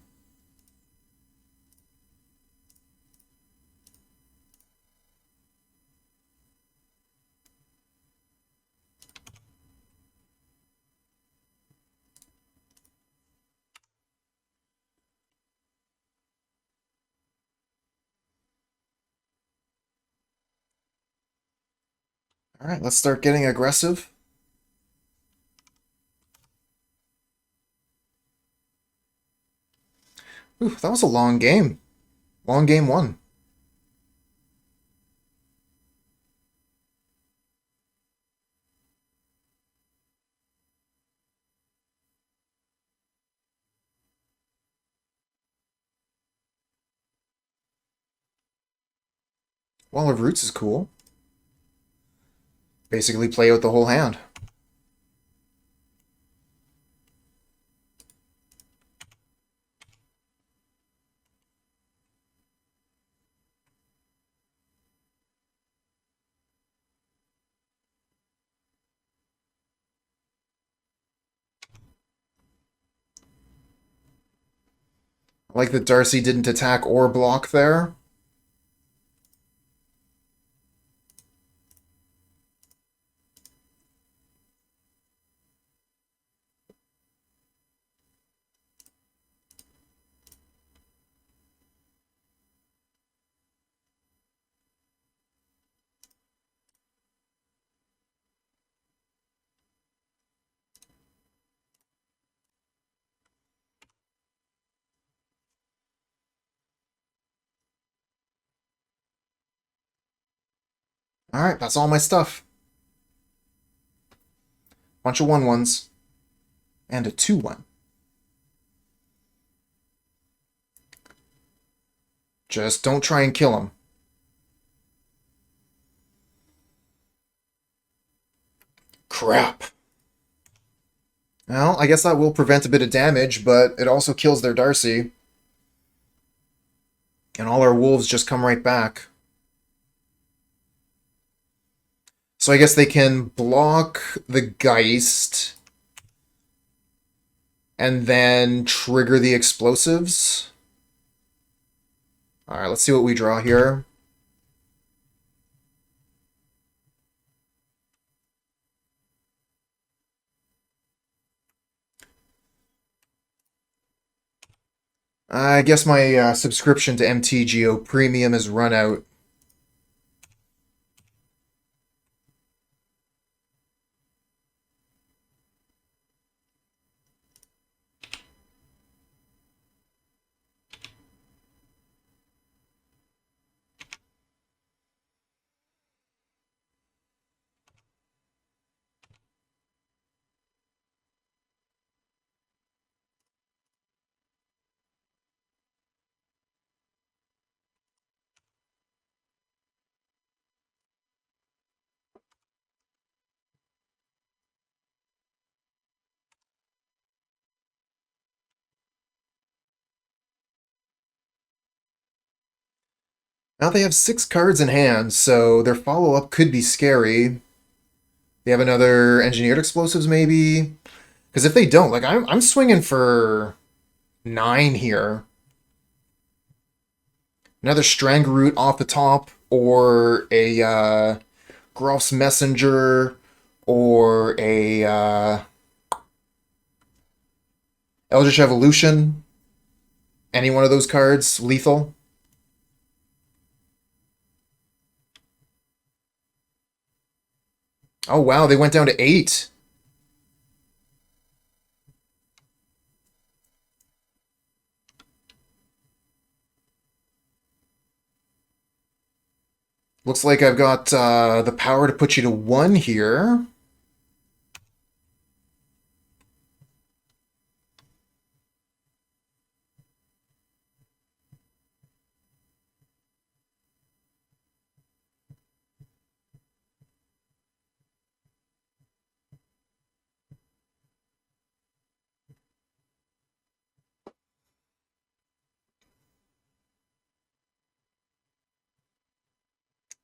All right, let's start getting aggressive. Ooh, that was a long game. Long game 1. Wall of Roots is cool. basically play out the whole hand. I like that Darcy didn't attack or block there. Alright, that's all my stuff. Bunch of 1/1s. And a 2/1. Just don't try and kill him. Crap. Well, I guess that will prevent a bit of damage, but it also kills their Darcy. And all our wolves just come right back. So I guess they can block the Geist and then trigger the explosives. Alright, let's see what we draw here. I guess my subscription to MTGO Premium has run out. Now they have 6 cards in hand, so their follow-up could be scary. They have another Engineered Explosives, maybe? Because if they don't, like, I'm swinging for 9 here. Another Strangleroot off the top, or a Geralf's Messenger, or a Eldritch Evolution. Any one of those cards, lethal. Oh wow, they went down to 8. Looks like I've got the power to put you to 1 here.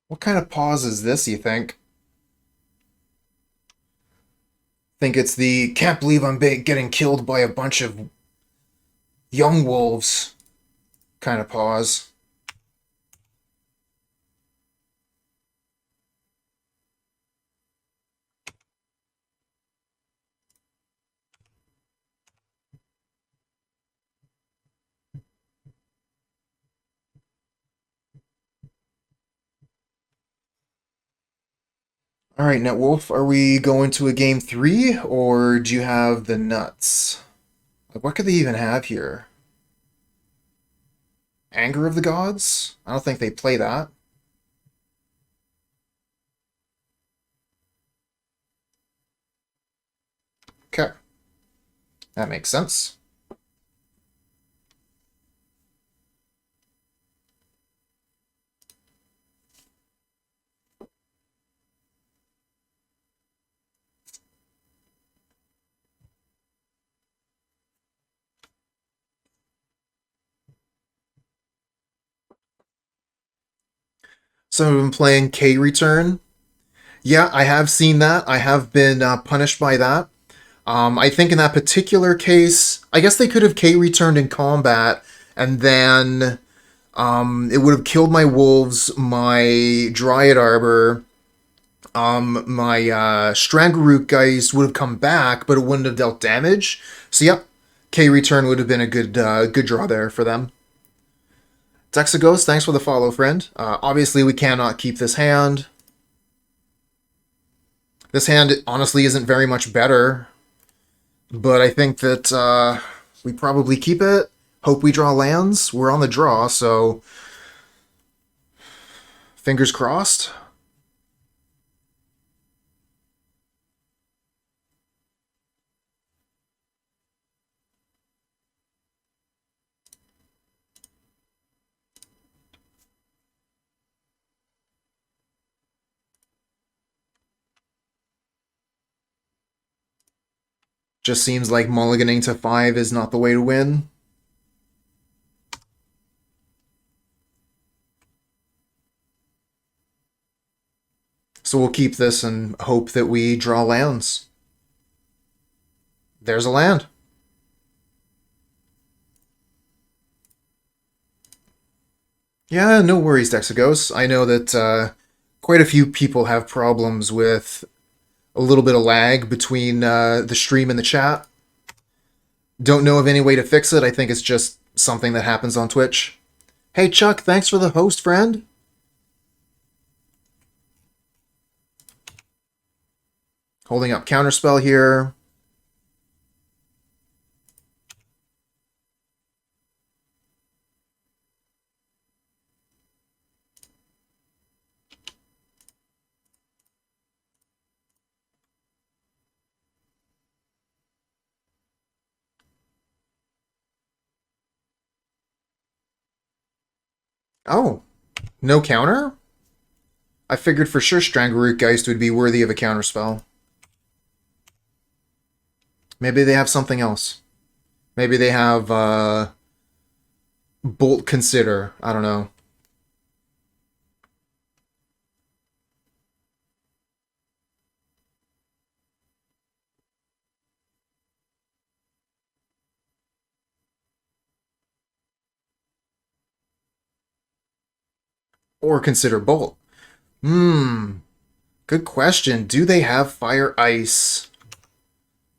What kind of pause is this, you think? Think it's the can't believe I'm getting killed by a bunch of young wolves kind of pause. Alright, Netwolf, are we going to a game 3, or do you have the nuts? Like, what could they even have here? Anger of the Gods? I don't think they play that. Okay. That makes sense. So I've been playing K Return. Yeah, I have seen that. I have been punished by that. I think in that particular case, I guess they could have K returned in combat, and then it would have killed my wolves, my Dryad Arbor, my Strangleroot Geist would have come back, but it wouldn't have dealt damage. So yep, K return would have been a good draw there for them. Dexagos, thanks for the follow, friend. Obviously, we cannot keep this hand. This hand honestly isn't very much better, but I think that we probably keep it. Hope we draw lands. We're on the draw, so fingers crossed. Just seems like mulliganing to 5 is not the way to win. So we'll keep this and hope that we draw lands. There's a land. Yeah, no worries, Dexagos. I know that quite a few people have problems with a little bit of lag between the stream and the chat. Don't know of any way to fix it. I think it's just something that happens on Twitch. Hey, Chuck, thanks for the host, friend. Holding up Counterspell here. Oh, no counter? I figured for sure Strangleroot Geist would be worthy of a counterspell. Maybe they have something else. Maybe they have Bolt Consider. I don't know. Or consider Bolt. Good question. Do they have Fire Ice?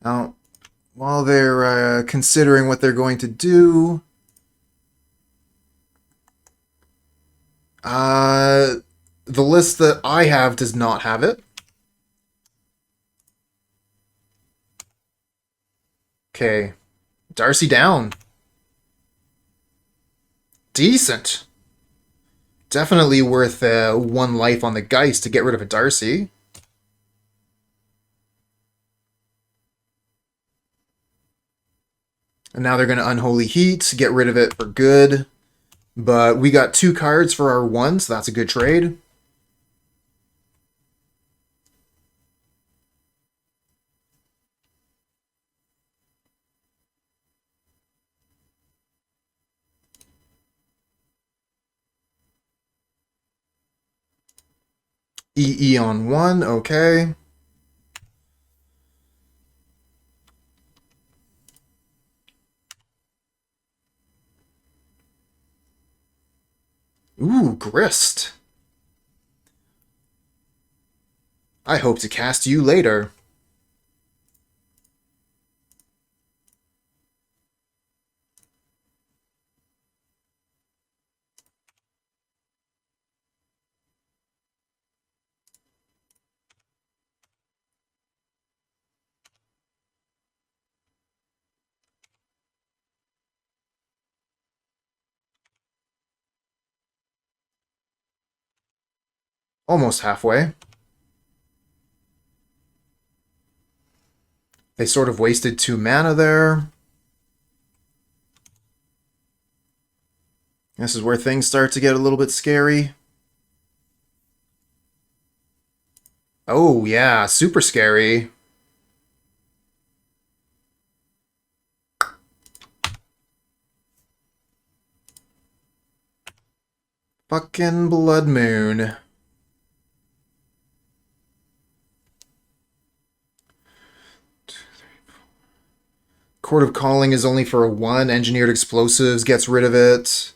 Now, while they're considering what they're going to do, the list that I have does not have it. Okay. Darcy down. Decent. Definitely worth 1 life on the Geist to get rid of a Darcy. And now they're going to Unholy Heat, get rid of it for good. But we got 2 cards for our 1, so that's a good trade. EE on 1, okay. Ooh, Grist. I hope to cast you later. Almost halfway. They sort of wasted 2 mana there. This is where things start to get a little bit scary. Oh, yeah, super scary. Fucking Blood Moon. Chord of Calling is only for a 1. Engineered Explosives gets rid of it.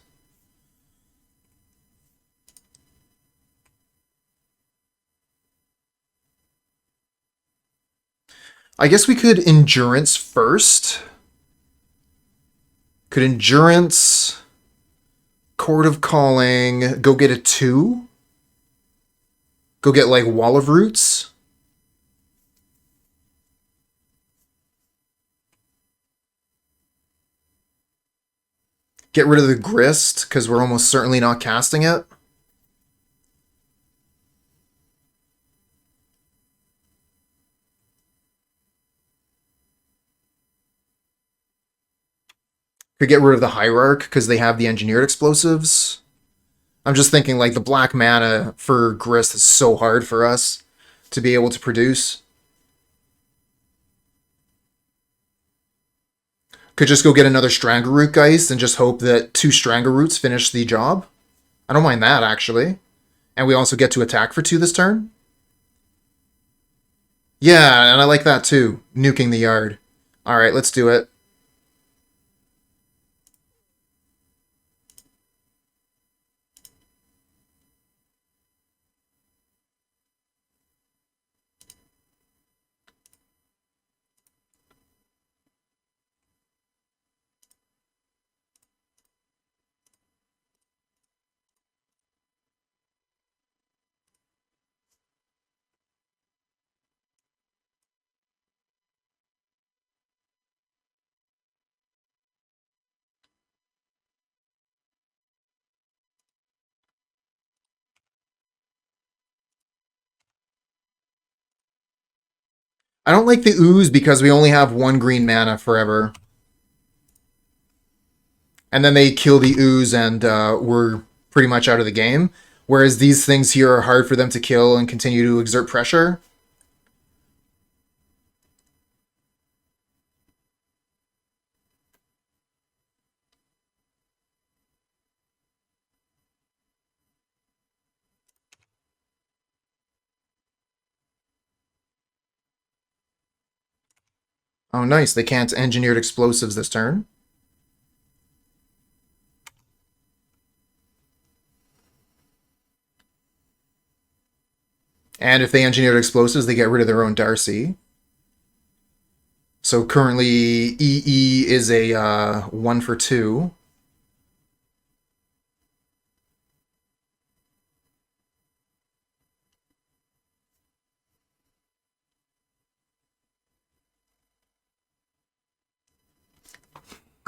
I guess we could Endurance first. Could Endurance, Chord of Calling, go get a 2? Go get, like, Wall of Roots? Get rid of the Grist, because we're almost certainly not casting it. Could get rid of the Hierarch, because they have the Engineered Explosives. I'm just thinking, like, the black mana for Grist is so hard for us to be able to produce. Could just go get another Strangleroot Geist and just hope that 2 Strangleroots finish the job. I don't mind that, actually. And we also get to attack for 2 this turn. Yeah, and I like that too. Nuking the yard. Alright, let's do it. I don't like the Ooze because we only have 1 green mana forever. And then they kill the Ooze and we're pretty much out of the game. Whereas these things here are hard for them to kill and continue to exert pressure. Oh, nice. They can't Engineered Explosives this turn. And if they Engineered Explosives, they get rid of their own Darcy. So currently, EE is a 1 for 2.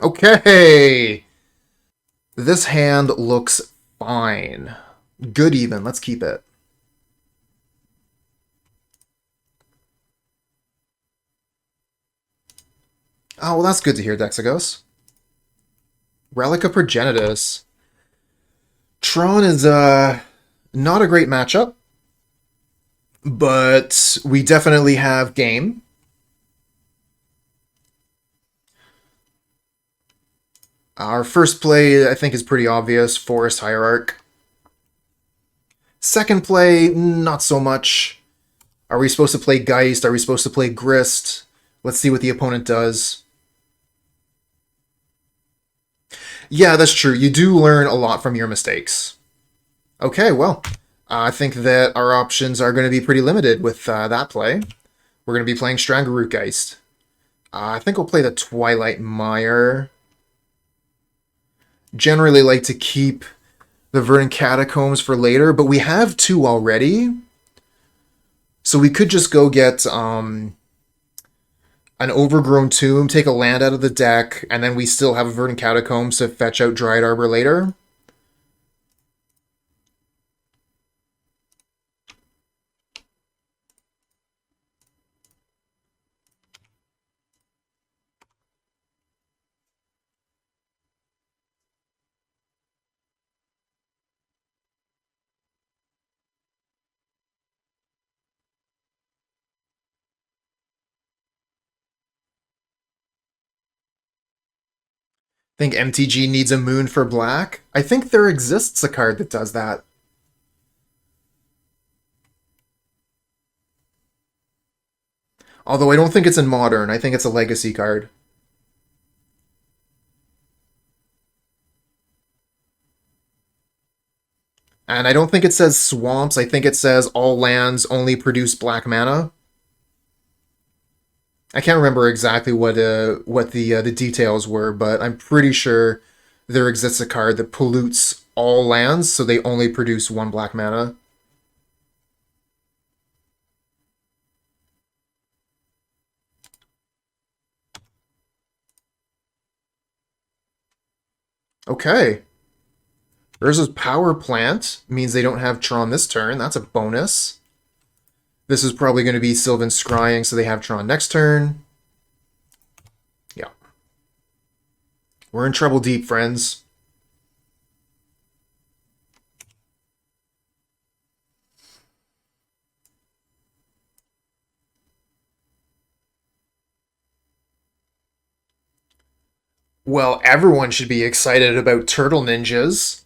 Okay! This hand looks fine. Good even. Let's keep it. Oh, well, that's good to hear, Dexagos. Relic of Progenitus. Tron is not a great matchup, but we definitely have game. Our first play, I think, is pretty obvious. Forest Hierarch. Second play, not so much. Are we supposed to play Geist? Are we supposed to play Grist? Let's see what the opponent does. Yeah, that's true. You do learn a lot from your mistakes. Okay, well, I think that our options are going to be pretty limited with that play. We're going to be playing Strangleroot Geist. I think we'll play the Twilight Mire. Generally like to keep the Verdant Catacombs for later, but we have 2 already. So we could just go get an Overgrown Tomb, take a land out of the deck, and then we still have a Verdant Catacombs to fetch out Dryad Arbor later. Think MTG needs a moon for black? I think there exists a card that does that. Although I don't think it's in Modern. I think it's a Legacy card. And I don't think it says swamps. I think it says all lands only produce black mana. I can't remember exactly what the details were, but I'm pretty sure there exists a card that pollutes all lands, so they only produce one black mana. Okay. Urza's Power Plant means they don't have Tron this turn. That's a bonus. This is probably going to be Sylvan Scrying, so they have Tron next turn. Yeah. We're in trouble deep, friends. Well, everyone should be excited about Turtle Ninjas.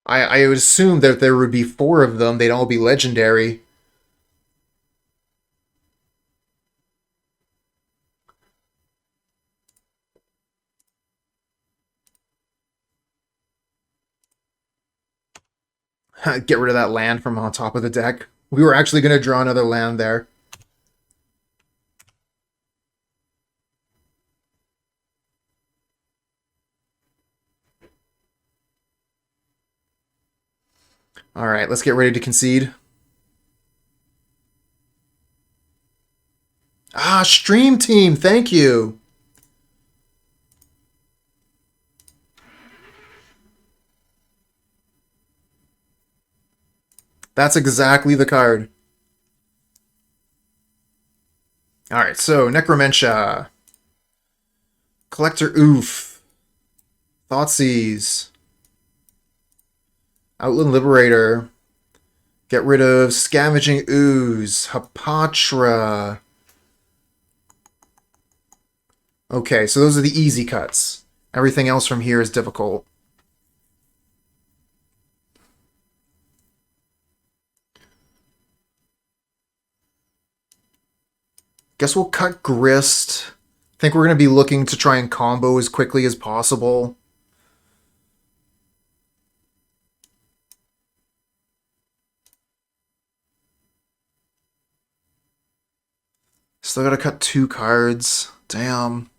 I would assume that there would be 4 of them. They'd all be legendary. Get rid of that land from on top of the deck. We were actually going to draw another land there. Alright, let's get ready to concede. Ah, Stream Team, thank you! That's exactly the card. Alright, so Necromentia. Collector Ouphe. Thoughtseize. Outland Liberator. Get rid of Scavenging Ooze. Hapatra. Okay, so those are the easy cuts. Everything else from here is difficult. Guess we'll cut Grist. I think we're going to be looking to try and combo as quickly as possible. Still gotta cut 2 cards. Damn.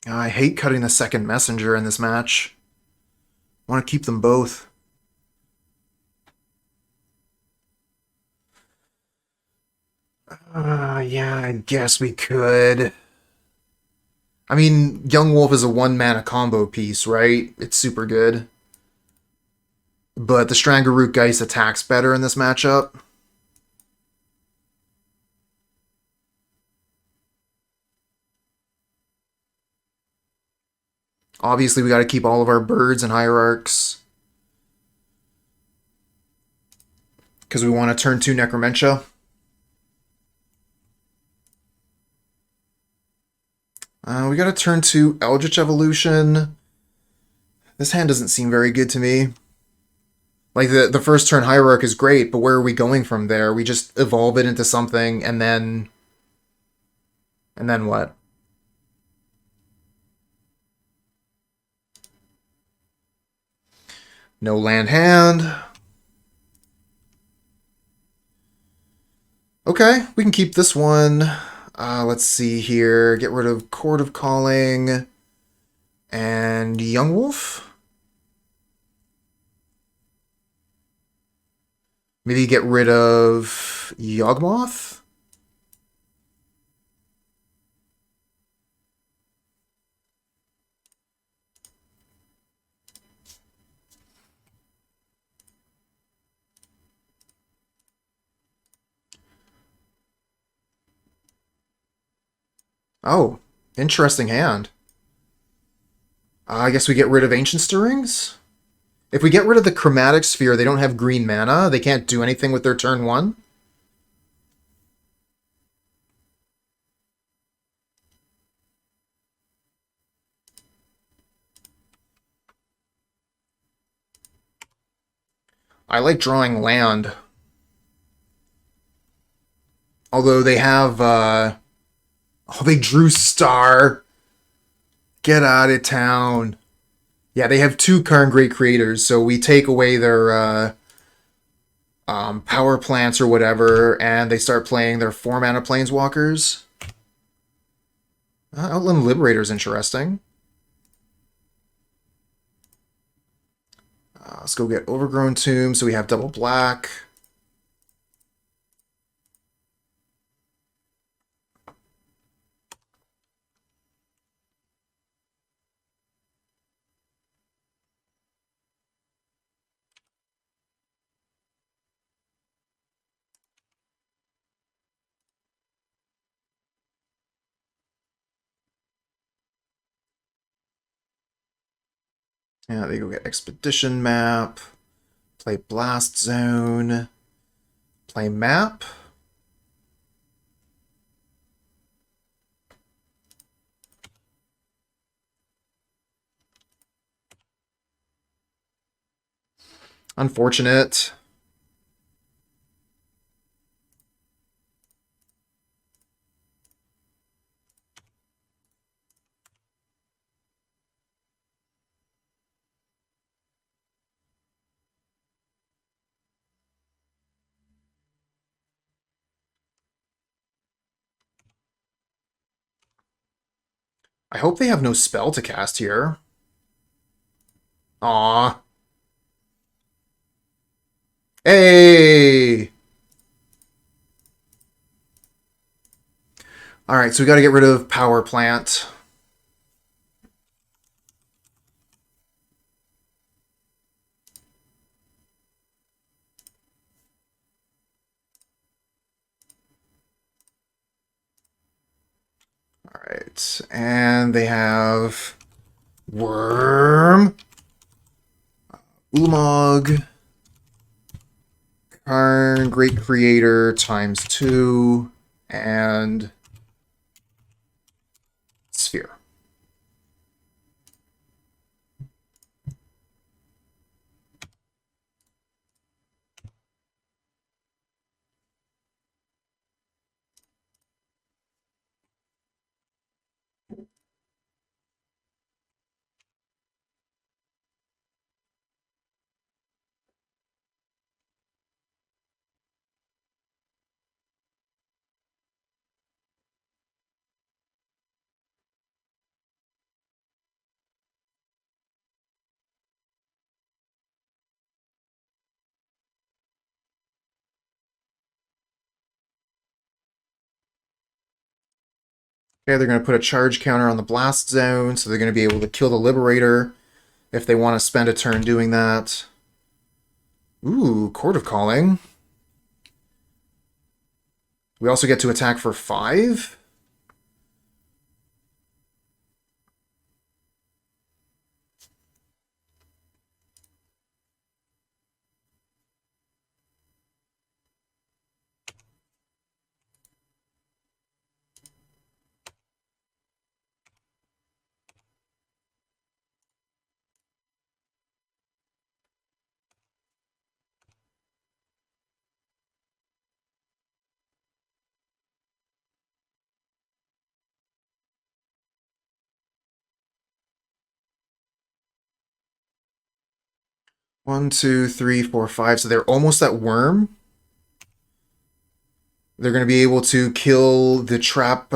I hate cutting the second messenger in this match. I want to keep them both. Yeah, I guess we could. I mean, Yawgmoth is a 1-mana combo piece, right? It's super good. But the Strangleroot Geist attacks better in this matchup. Obviously, we got to keep all of our birds and hierarchs. Because we want to turn 2 Necromentia. We got to turn to Eldritch Evolution. This hand doesn't seem very good to me. Like, the first turn Hierarch is great, but where are we going from there? We just evolve it into something, and then... And then what? No land hand. Okay, we can keep this one. Let's see here. Get rid of Chord of Calling and Yawgmoth. Maybe get rid of Yawgmoth. Oh, interesting hand. I guess we get rid of Ancient Stirrings? If we get rid of the Chromatic Sphere, they don't have green mana. They can't do anything with their turn 1. I like drawing land. Although they have, oh, they drew Star. Get out of town. Yeah, they have 2 Karn Great Creators, so we take away their, power plants or whatever, and they start playing their 4 mana Planeswalkers. Outland Liberator is interesting. Let's go get Overgrown Tomb, so we have double black. Yeah, they go get Expedition Map, play Blast Zone, play Map. Unfortunate. I hope they have no spell to cast here. Aw. Hey! Alright, so we gotta get rid of Power Plant. Alright, and they have Worm, Ulamog, Karn Great Creator ×2, and Sphere. Okay, they're going to put a charge counter on the Blast Zone, so they're going to be able to kill the Liberator if they want to spend a turn doing that. Ooh, Chord of Calling. We also get to attack for 5. One, two, three, four, five. So they're almost at Worm. They're going to be able to kill the Trap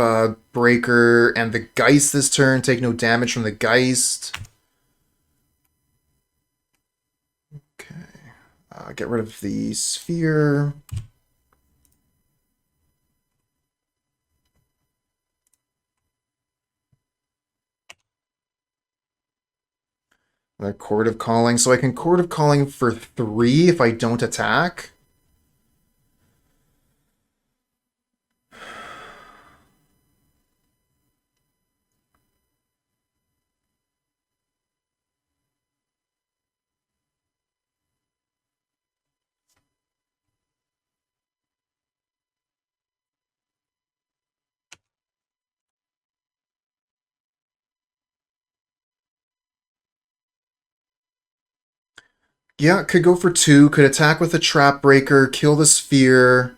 Breaker and the Geist this turn, take no damage from the Geist. Okay. Get rid of the Sphere. The Chord of Calling. So I can Chord of Calling for 3 if I don't attack. Yeah, could go for 2. Could attack with a Trap Breaker, kill the Sphere.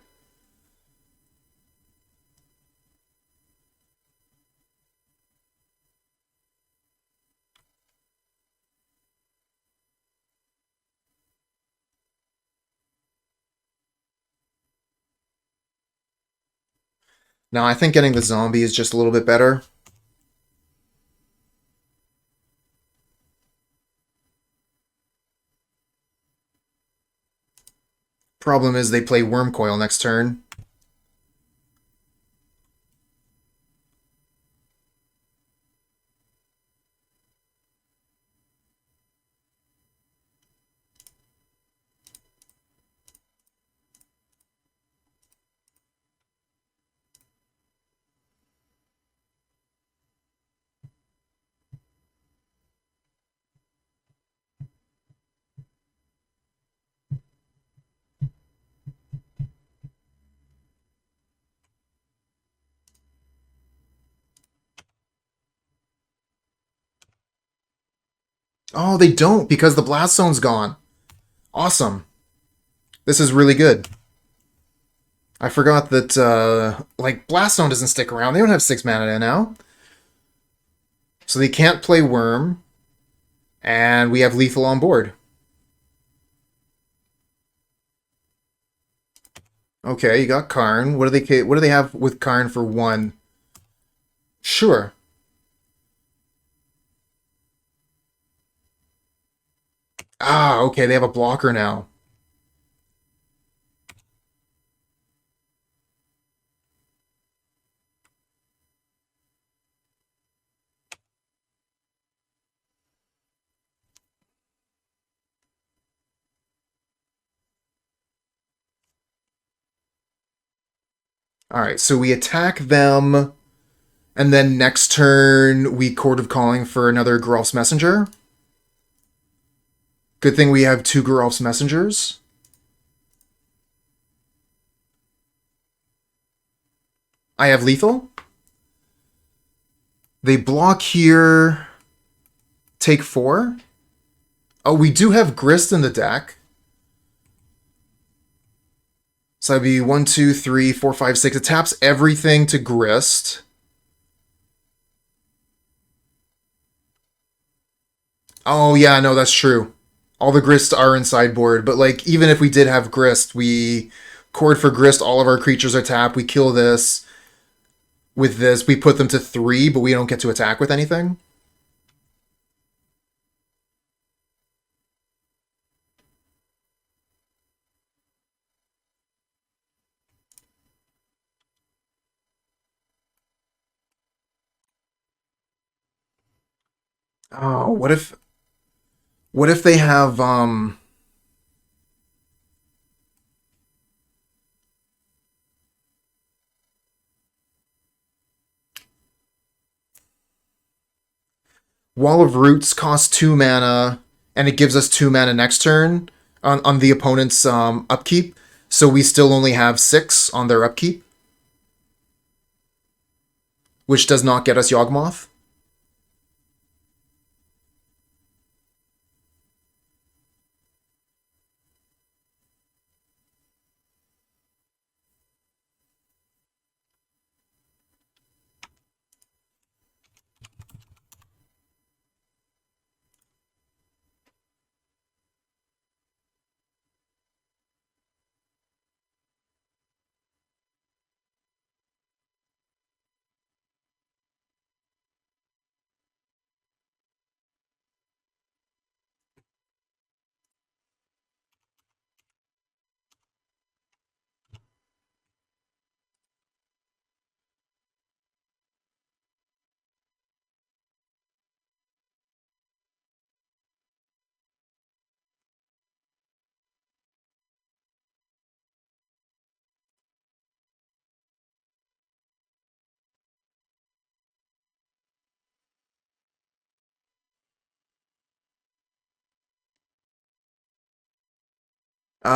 Now, I think getting the zombie is just a little bit better. Problem is they play Wormcoil next turn. Oh, they don't because the Blast Zone's gone. Awesome. This is really good. I forgot that, like, Blast Zone doesn't stick around. They don't have 6 mana now. So they can't play Worm. And we have Lethal on board. Okay, you got Karn. What do they have with Karn for 1? Sure. Ah, okay, they have a blocker now. Alright, so we attack them, and then next turn we Chord of Calling for another Geralf's Messenger. Good thing we have 2 Geralf's Messengers. I have Lethal. They block here. Take 4. Oh, we do have Grist in the deck. So that'd be 1, 2, 3, 4, 5, 6. It taps everything to Grist. Oh, yeah, no, that's true. All the Grist are in sideboard, but, like, even if we did have Grist, we Chord for Grist, all of our creatures are tapped, we kill this. With this, we put them to 3, but we don't get to attack with anything. Oh, what if they have Wall of Roots costs 2 mana, and it gives us 2 mana next turn on the opponent's upkeep, so we still only have 6 on their upkeep, which does not get us Yawgmoth.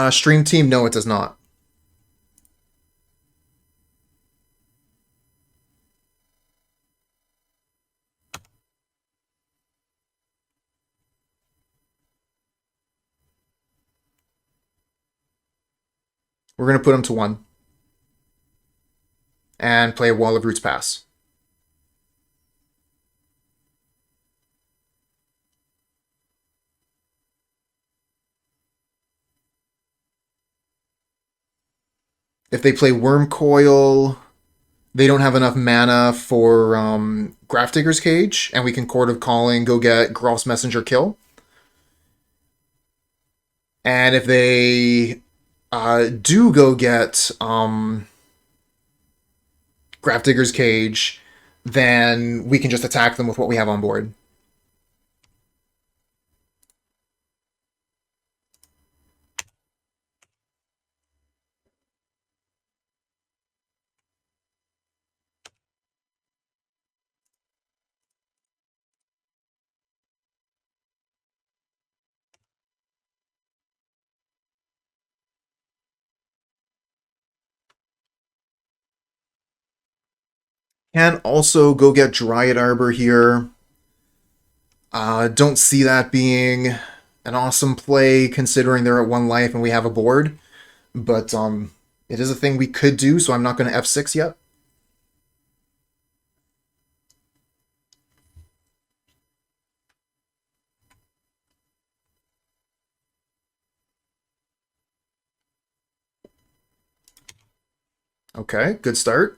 Stream Team, no, it does not. We're going to put him to 1. And play a Wall of Roots Pass. If they play Worm Coil, they don't have enough mana for Grafdigger's Cage, and we can Chord of Calling, go get Geralf's Messenger kill. And if they do go get Grafdigger's Cage, then we can just attack them with what we have on board. Can also go get Dryad Arbor here. Don't see that being an awesome play considering they're at 1 life and we have a board. But it is a thing we could do, so I'm not going to F6 yet. Okay, good start.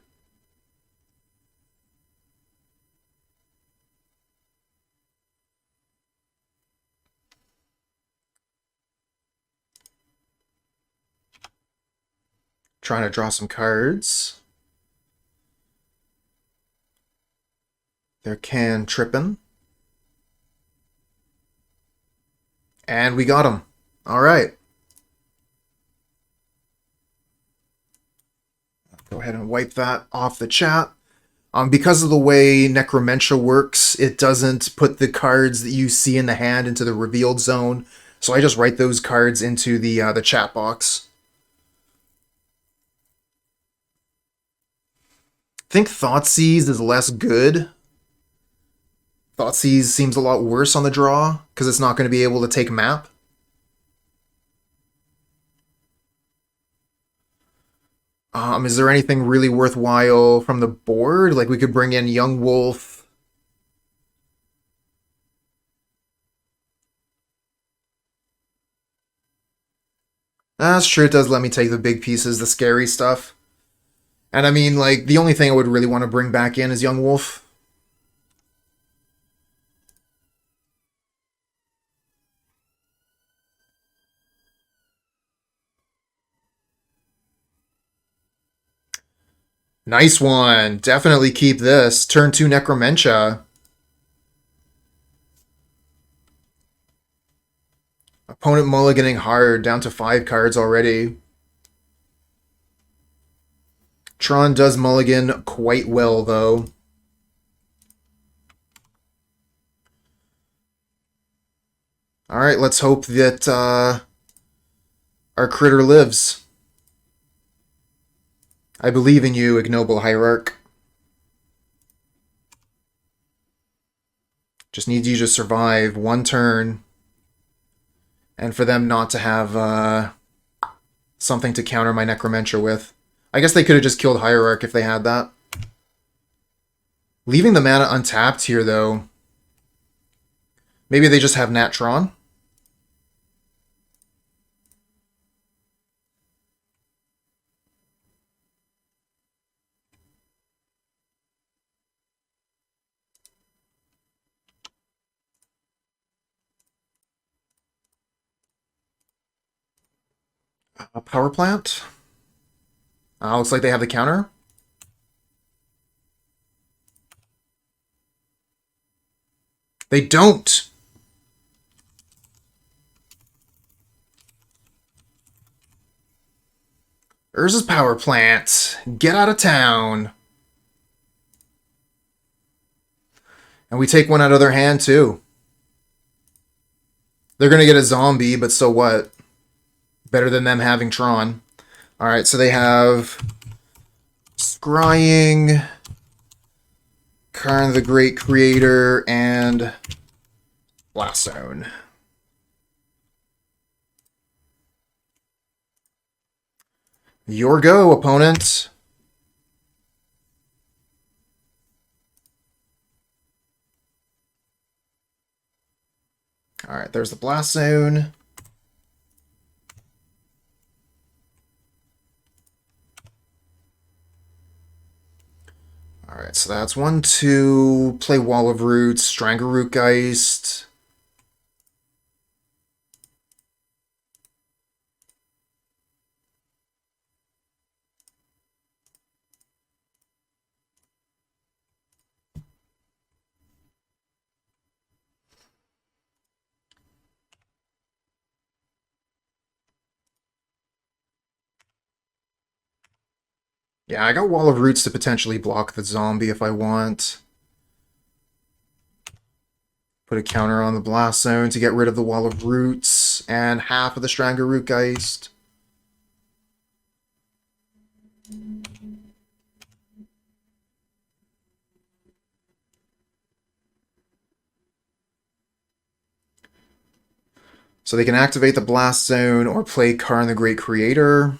Trying to draw some cards. They're cantripping. And we got him. All right. Go ahead and wipe that off the chat. Because of the way Necromentia works, it doesn't put the cards that you see in the hand into the revealed zone. So I just write those cards into the chat box. I think Thoughtseize is less good. Thoughtseize seems a lot worse on the draw, because it's not going to be able to take map. Is there anything really worthwhile from the board? Like, we could bring in Yawgmoth. That's true, it does let me take the big pieces, the scary stuff. And I mean, like, the only thing I would really want to bring back in is Yawgmoth. Nice one. Definitely keep this. Turn 2 Necromentia. Opponent mulliganing hard, down to 5 cards already. Tron does mulligan quite well, though. Alright, let's hope that our critter lives. I believe in you, Ignoble Hierarch. Just need you to survive 1 turn. And for them not to have something to counter my Necromentia with. I guess they could have just killed Hierarch if they had that. Leaving the mana untapped here, though. Maybe they just have Nat Tron? A power plant? Looks like they have the counter. They don't! Urza's power plant. Get out of town. And we take one out of their hand, too. They're going to get a zombie, but so what? Better than them having Tron. Alright, so they have Scrying, Karn the Great Creator, and Blast Zone. Your go, opponent. Alright, there's the Blast Zone. Alright, so that's 1, 2. Play Wall of Roots, Strangleroot Geist. Yeah, I got Wall of Roots to potentially block the zombie if I want. Put a counter on the Blast Zone to get rid of the Wall of Roots and half of the Strangleroot Geist. So they can activate the Blast Zone or play Karn the Great Creator.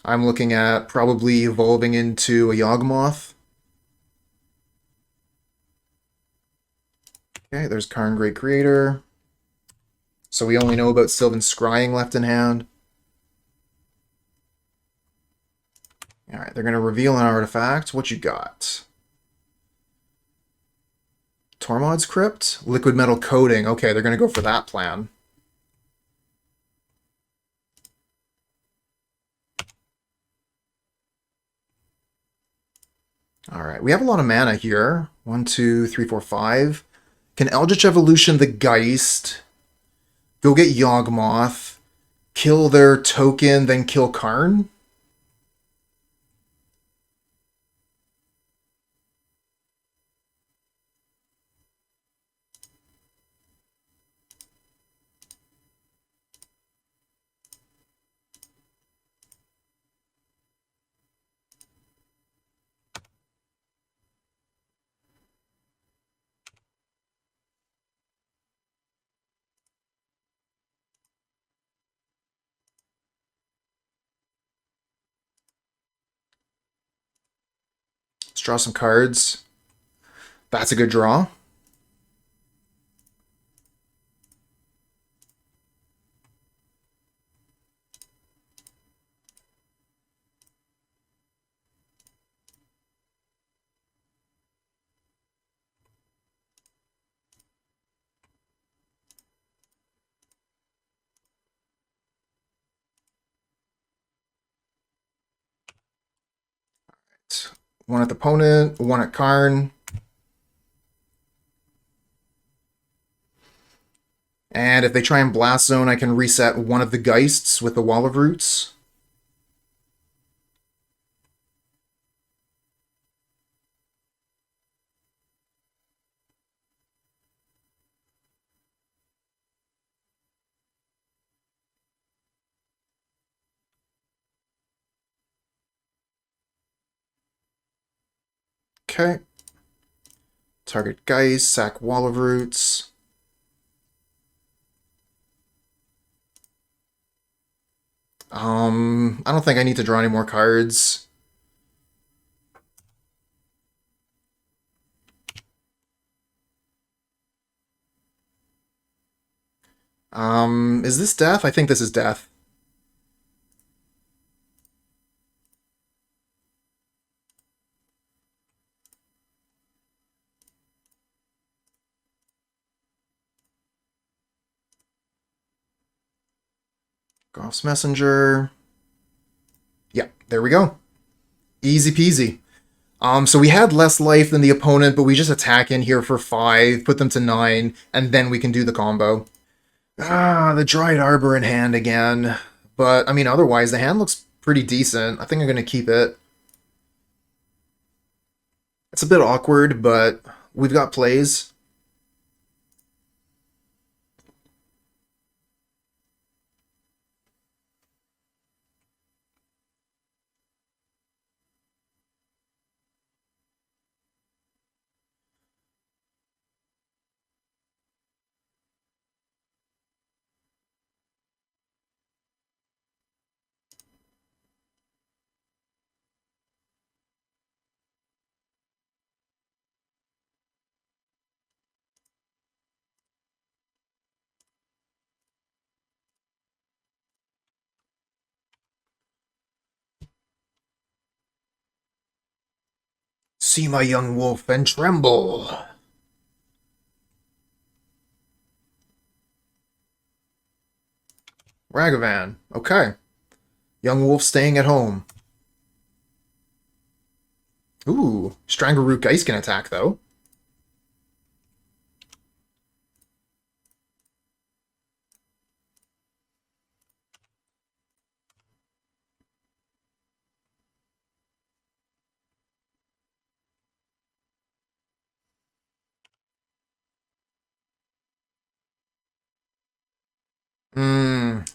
I'm looking at probably evolving into a Yawgmoth. Okay, there's Karn Great Creator. So we only know about Sylvan Scrying left in hand. Alright, they're going to reveal an artifact. What you got? Tormod's Crypt? Liquid Metal Coating. Okay, they're going to go for that plan. Alright, we have a lot of mana here. 1, 2, 3, 4, 5. Can Eldritch Evolution the Geist, go get Yawgmoth, kill their token, then kill Karn? Let's draw some cards. That's a good draw. One at the opponent, one at Karn. And if they try and Blast Zone, I can reset one of the Geists with the Wall of Roots. Okay. Target Geist, sack Wall of Roots. I don't think I need to draw any more cards. Is this death? I think this is death. Goff's Messenger. Yeah, there we go. Easy peasy. So we had less life than the opponent, but we just attack in here for 5, put them to 9, and then we can do the combo. Ah, the Dryad Arbor in hand again. But, I mean, otherwise, the hand looks pretty decent. I think I'm going to keep it. It's a bit awkward, but we've got plays. See my young wolf and tremble. Ragavan. Okay. Young wolf staying at home. Ooh, Strangleroot Geist can attack, though.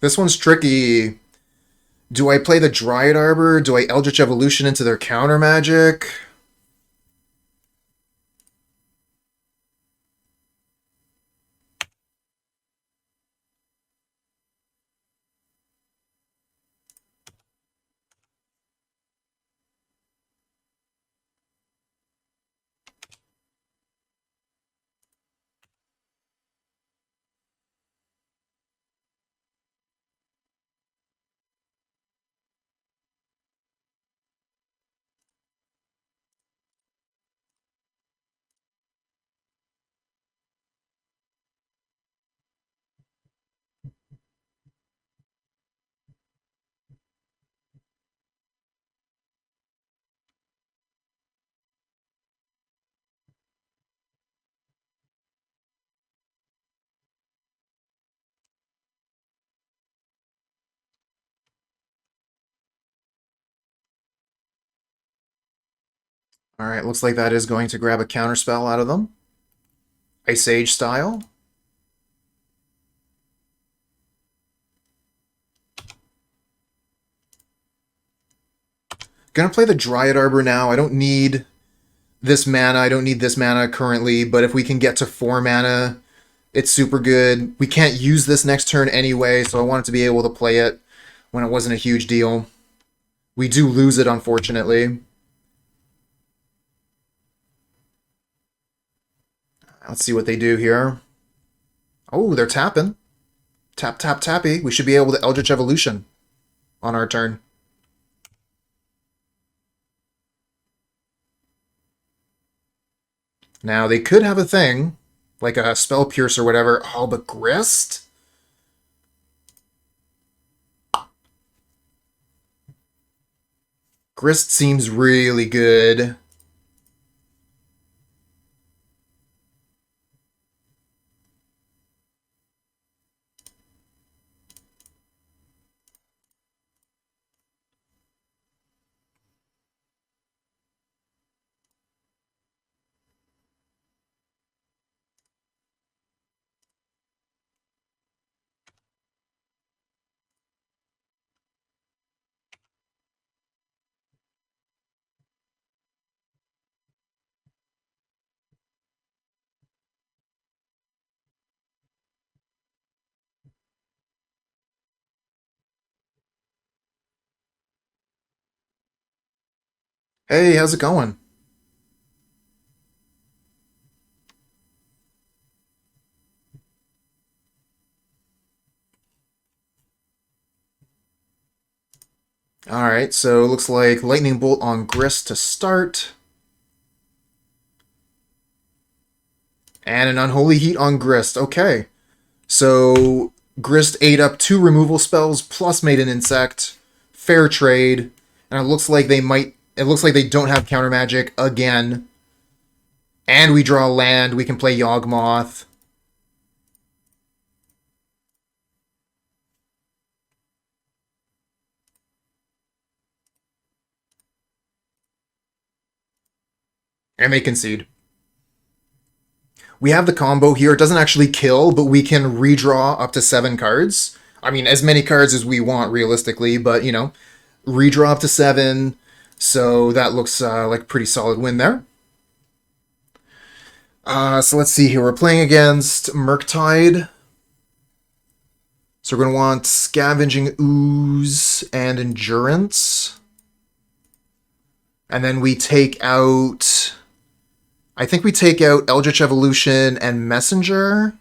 This one's tricky. Do I play the Dryad Arbor? Do I Eldritch Evolution into their counter magic? Alright, looks like that is going to grab a counterspell out of them. Ice Age style. Gonna play the Dryad Arbor now. I don't need this mana. I don't need this mana currently, but if we can get to 4 mana, it's super good. We can't use this next turn anyway, so I wanted to be able to play it when it wasn't a huge deal. We do lose it, unfortunately. Let's see what they do here. Oh, they're tapping. Tap, tap, tappy. We should be able to Eldritch Evolution on our turn. Now, they could have a thing, like a Spell Pierce or whatever. Oh, but Grist? Grist seems really good. Hey, how's it going? Alright, so it looks like Lightning Bolt on Grist to start. And an Unholy Heat on Grist. Okay. So Grist ate up 2 removal spells plus made an insect. Fair trade. And it looks like they don't have counter magic again. And we draw land. We can play Yawgmoth. And they concede. We have the combo here. It doesn't actually kill, but we can redraw up to 7 cards. I mean, as many cards as we want, realistically, but, you know, redraw up to 7. So that looks like a pretty solid win there. So let's see here. We're playing against Murktide. So we're going to want Scavenging Ooze and Endurance. And then we take out... I think we take out Eldritch Evolution and Messenger.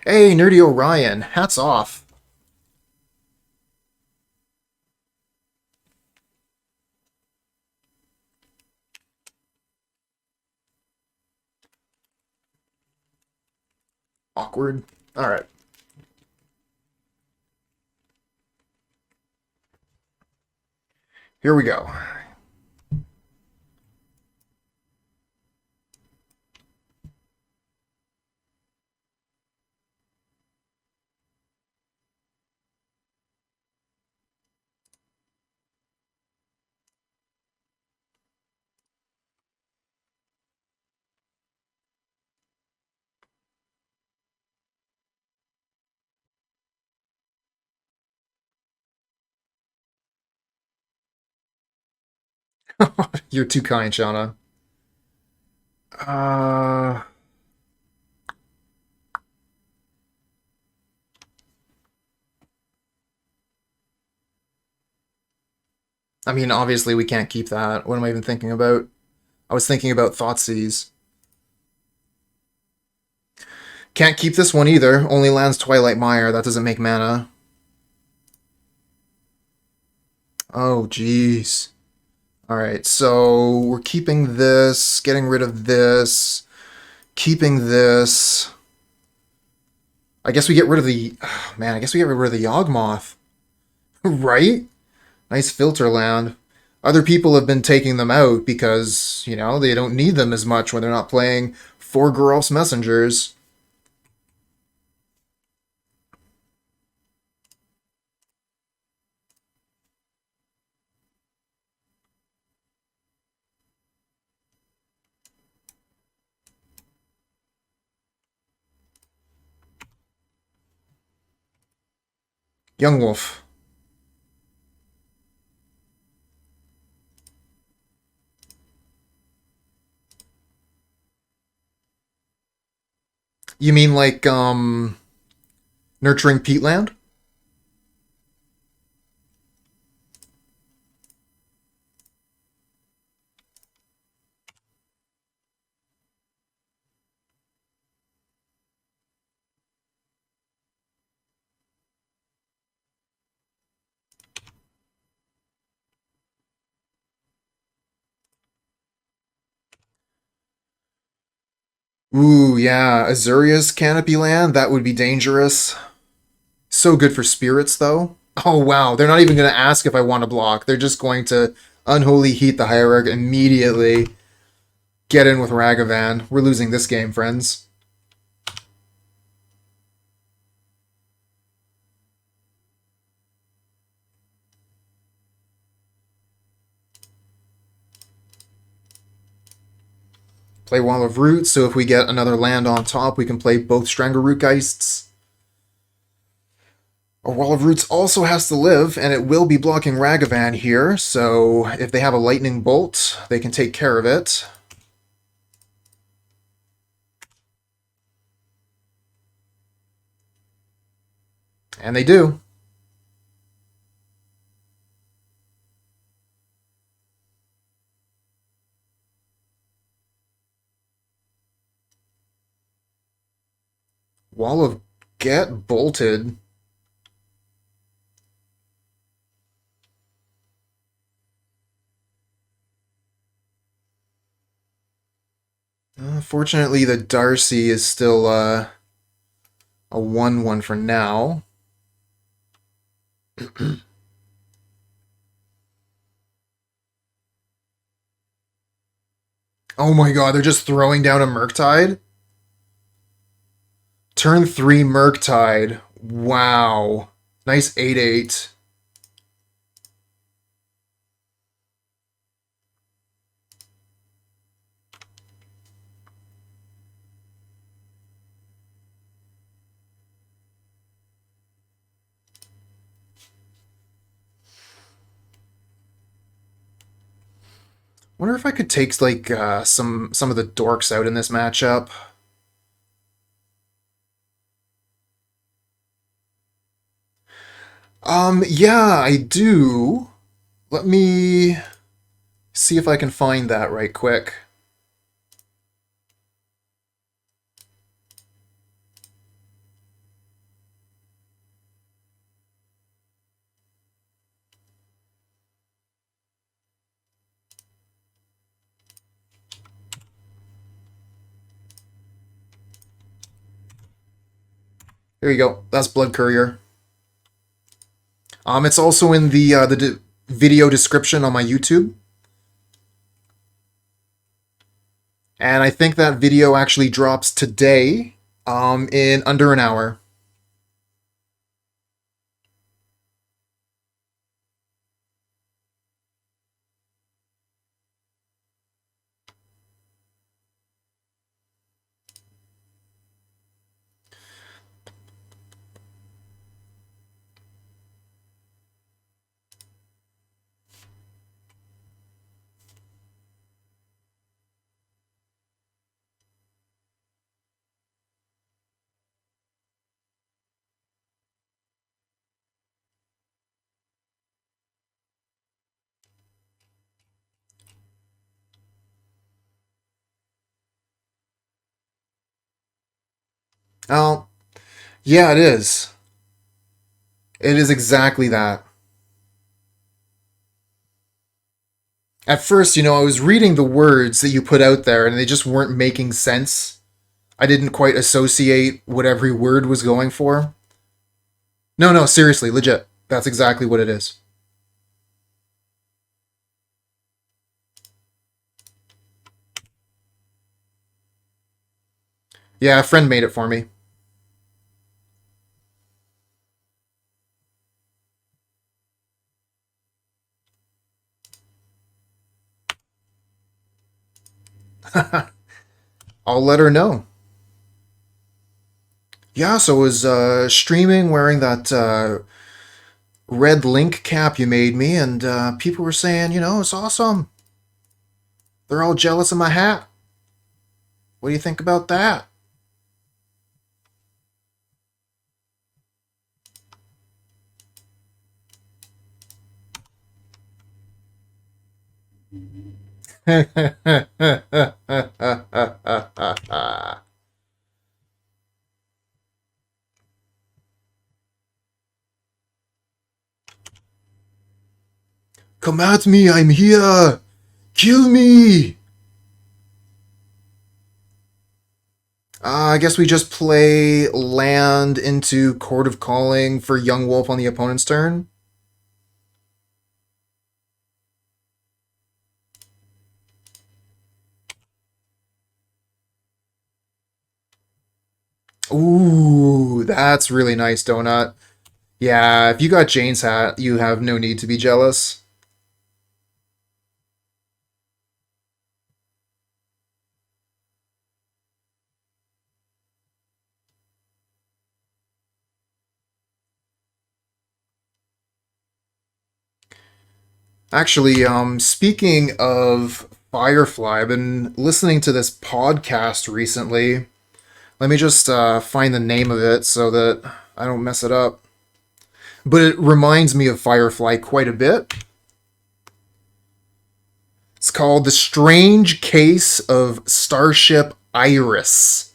Hey, Nerdy Orion. Hats off. Awkward. Alright. Here we go. You're too kind, Shauna. Uh... I mean, obviously we can't keep that. What am I even thinking about? I was thinking about Thoughtseize. Can't keep this one either. Only lands Twilight Mire. That doesn't make mana. Oh, jeez. Alright, so we're keeping this, getting rid of this, keeping this. I guess we get rid of the... Oh, man, I guess we get rid of the Yawgmoth. Right? Nice filter land. Other people have been taking them out because, you know, they don't need them as much when they're not playing 4 Geralf's Messengers. Yawgmoth. You mean like, Nurturing Peatland? Ooh, yeah, Azuria's Canopy Land, that would be dangerous. So good for spirits, though. Oh, wow, they're not even going to ask if I want to block. They're just going to Unholy Heat the Hierarch immediately. Get in with Ragavan. We're losing this game, friends. Play Wall of Roots, so if we get another land on top, we can play both Strangleroot Geists. Our Wall of Roots also has to live, and it will be blocking Ragavan here, so if they have a Lightning Bolt, they can take care of it. And they do. Wall of Get bolted. Fortunately, the Darcy is still a 1/1 for now. Oh my god, they're just throwing down a Murktide? Turn 3 Murktide. Wow. Nice 8/8. Wonder if I could take like some of the dorks out in this matchup. Yeah, I do. Let me see if I can find that right quick. There you go. That's Blood Courier. It's also in the video description on my YouTube. And I think that video actually drops today, in under an hour. Oh, yeah, it is. It is exactly that. At first, I was reading the words that you put out there and they just weren't making sense. I didn't quite associate what every word was going for. No, no, seriously, legit. That's exactly what it is. Yeah, a friend made it for me. I'll let her know. Yeah, so I was streaming wearing that red link cap you made me, and people were saying, it's awesome. They're all jealous of my hat. What do you think about that? Come at me, I'm here! Kill me! I guess we just play land into Chord of Calling for Yawgmoth on the opponent's turn. Ooh, that's really nice, Donut. Yeah, if you got Jane's hat, you have no need to be jealous. Actually, speaking of Firefly, I've been listening to this podcast recently. Let me just find the name of it so that I don't mess it up. But it reminds me of Firefly quite a bit. It's called The Strange Case of Starship Iris.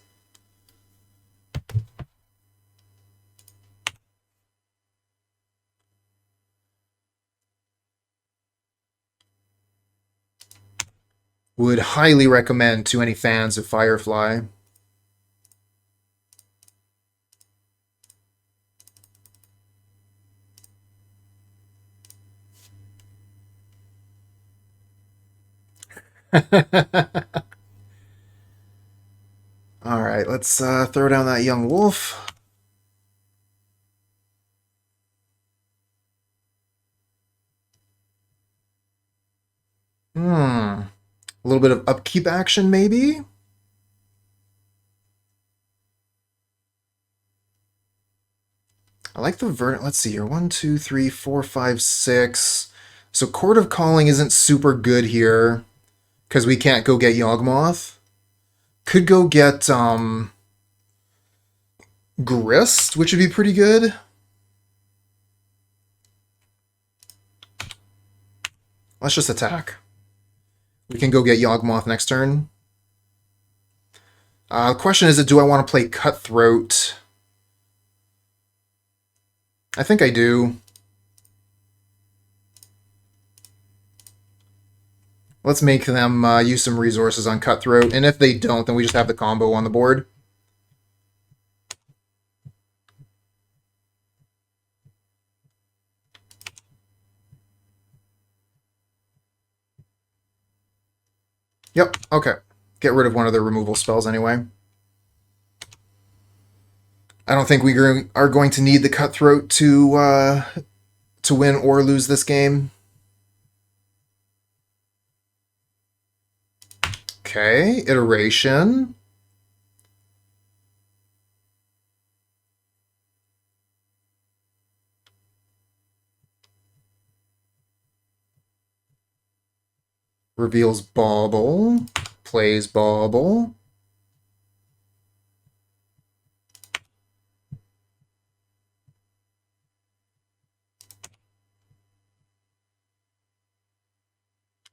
Would highly recommend to any fans of Firefly. Alright, let's throw down that young wolf. A little bit of upkeep action, maybe? I like the Verdant. Let's see here. 1, 2, 3, 4, 5, 6. So Chord of Calling isn't super good here because we can't go get Yawgmoth. Could go get Grist, which would be pretty good. Let's just attack. We can go get Yawgmoth next turn. The question is, do I want to play Cutthroat? I think I do. Let's make them use some resources on Cutthroat, and if they don't, then we just have the combo on the board. Yep, okay. Get rid of one of their removal spells anyway. I don't think we are going to need the Cutthroat to win or lose this game. Okay, Iteration. Reveals Bauble. Plays Bauble.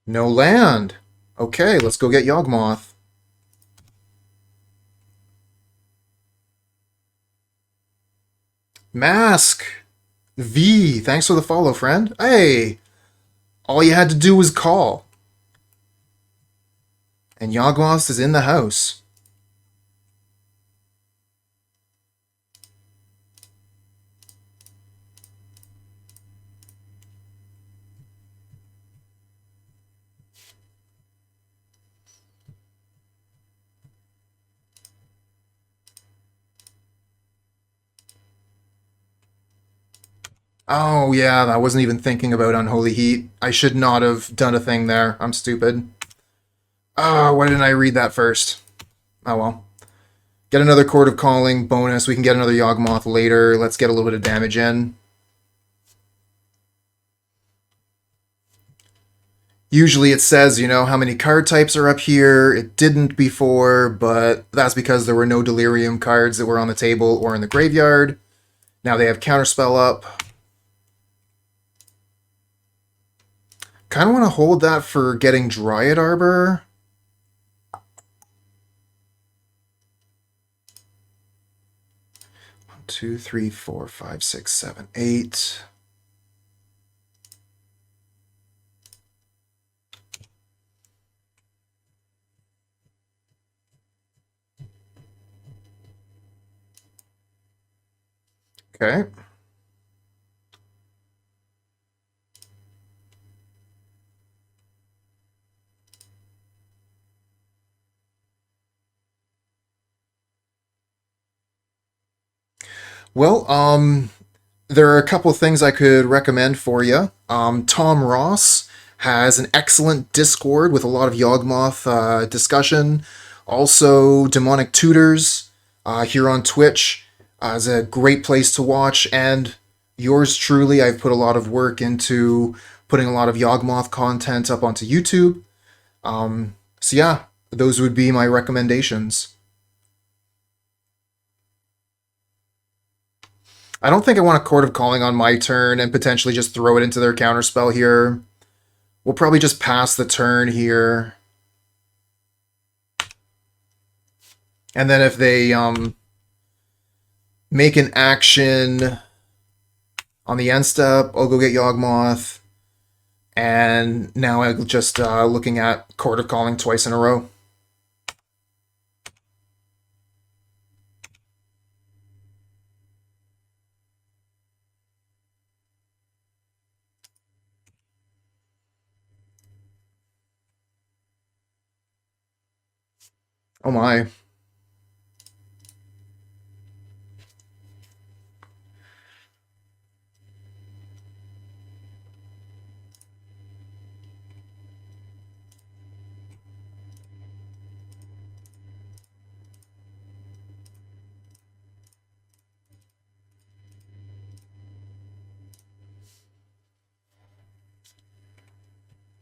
No land. Okay, let's go get Yawgmoth. Mask. V, thanks for the follow, friend. Hey, all you had to do was call. And Yawgmoth is in the house. Oh, yeah, I wasn't even thinking about Unholy Heat. I should not have done a thing there. I'm stupid. Oh, why didn't I read that first? Oh, well. Get another Chord of Calling bonus. We can get another Yawgmoth later. Let's get a little bit of damage in. Usually it says, you know, how many card types are up here. It didn't before, but that's because there were no Delirium cards that were on the table or in the graveyard. Now they have Counterspell up. Kind of want to hold that for getting Dryad Arbor. One, two, three, four, five, six, seven, eight. Okay. Well, there are a couple of things I could recommend for you. Tom Ross has an excellent Discord with a lot of Yawgmoth discussion. Also, Demonic Tutors here on Twitch is a great place to watch. And yours truly, I've put a lot of work into putting a lot of Yawgmoth content up onto YouTube. So yeah, those would be my recommendations. I don't think I want a Chord of Calling on my turn and potentially just throw it into their counterspell here. We'll probably just pass the turn here. And then if they make an action on the end step, I'll go get Yawgmoth. And now I'm just looking at Chord of Calling twice in a row. Oh my.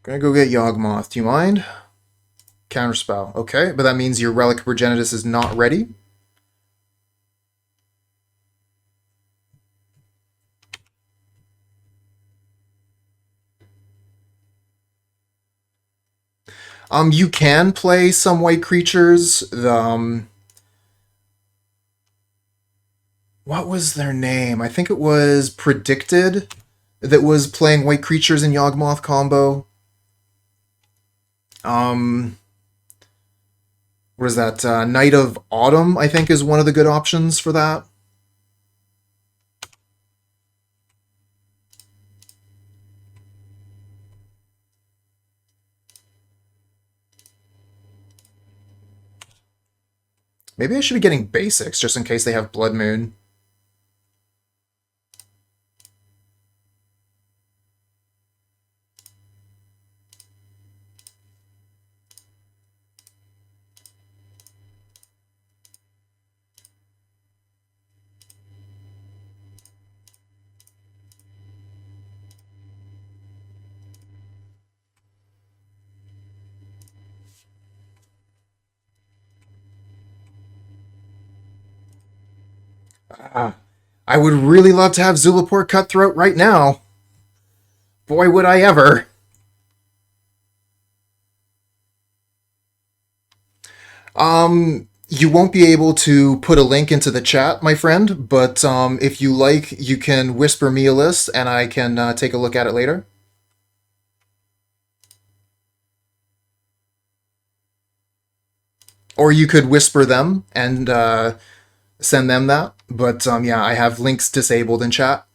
Gonna go get Yawgmoth. Do you mind? Counterspell. Okay, but that means your Relic of Progenitus is not ready. You can play some white creatures. What was their name? I think it was Predicted that was playing white creatures in Yawgmoth combo. What is that? Night of Autumn, I think, is one of the good options for that. Maybe I should be getting basics, just in case they have Blood Moon. I would really love to have Zulaport Cutthroat right now. Boy, would I ever. You won't be able to put a link into the chat, my friend, but if you like, you can whisper me a list and I can take a look at it later. Or you could whisper them and send them that. But yeah, I have links disabled in chat.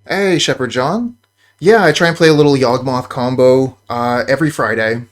Hey, Shepherd John. Yeah, I try and play a little Yawgmoth combo every Friday.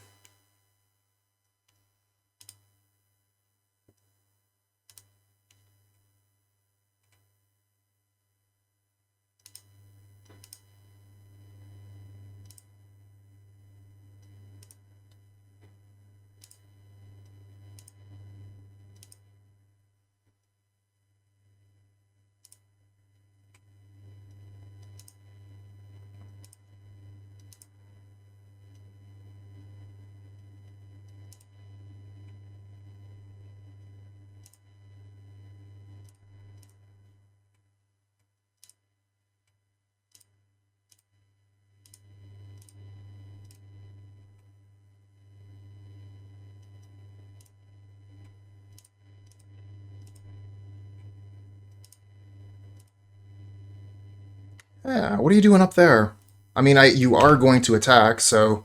Yeah, what are you doing up there? I mean, you are going to attack, so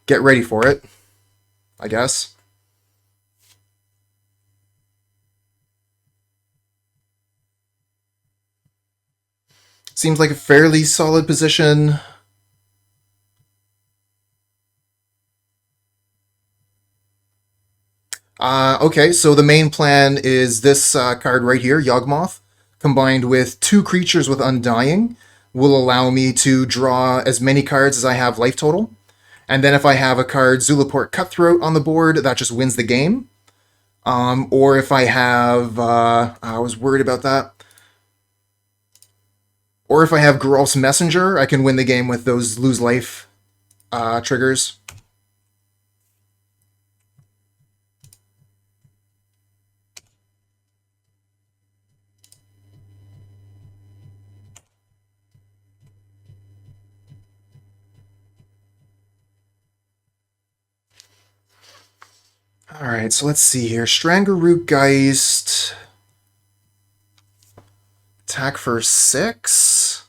get ready for it, I guess. Seems like a fairly solid position. Okay, so the main plan is this card right here, Yawgmoth, combined with 2 creatures with Undying, will allow me to draw as many cards as I have life total. And then if I have a card Zulaport Cutthroat on the board, that just wins the game. Or if I have... I was worried about that. Or if I have Geralf's Messenger, I can win the game with those lose life triggers. Alright, so let's see here. Strangleroot Geist. Attack for 6.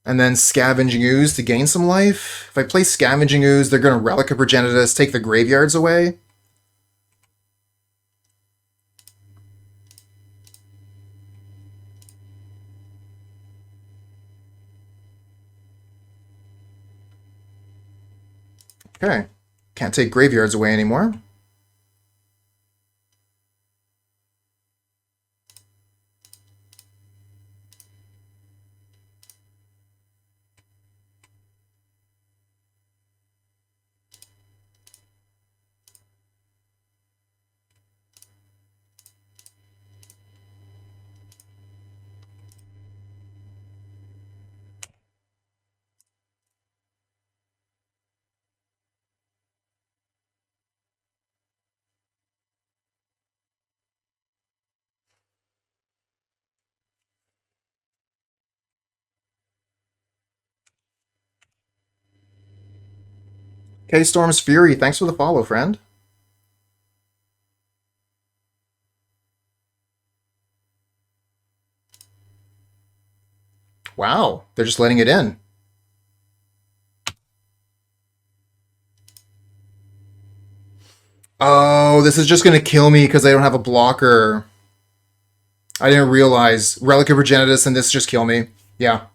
And then Scavenging Ooze to gain some life. If I play Scavenging Ooze, they're going to Relic of Progenitus, take the graveyards away. Okay. Can't take graveyards away anymore. Okay, Storm's Fury, thanks for the follow, friend. Wow, they're just letting it in. Oh, this is just going to kill me because I don't have a blocker. I didn't realize. Relic of Progenitus and this just kill me. Yeah.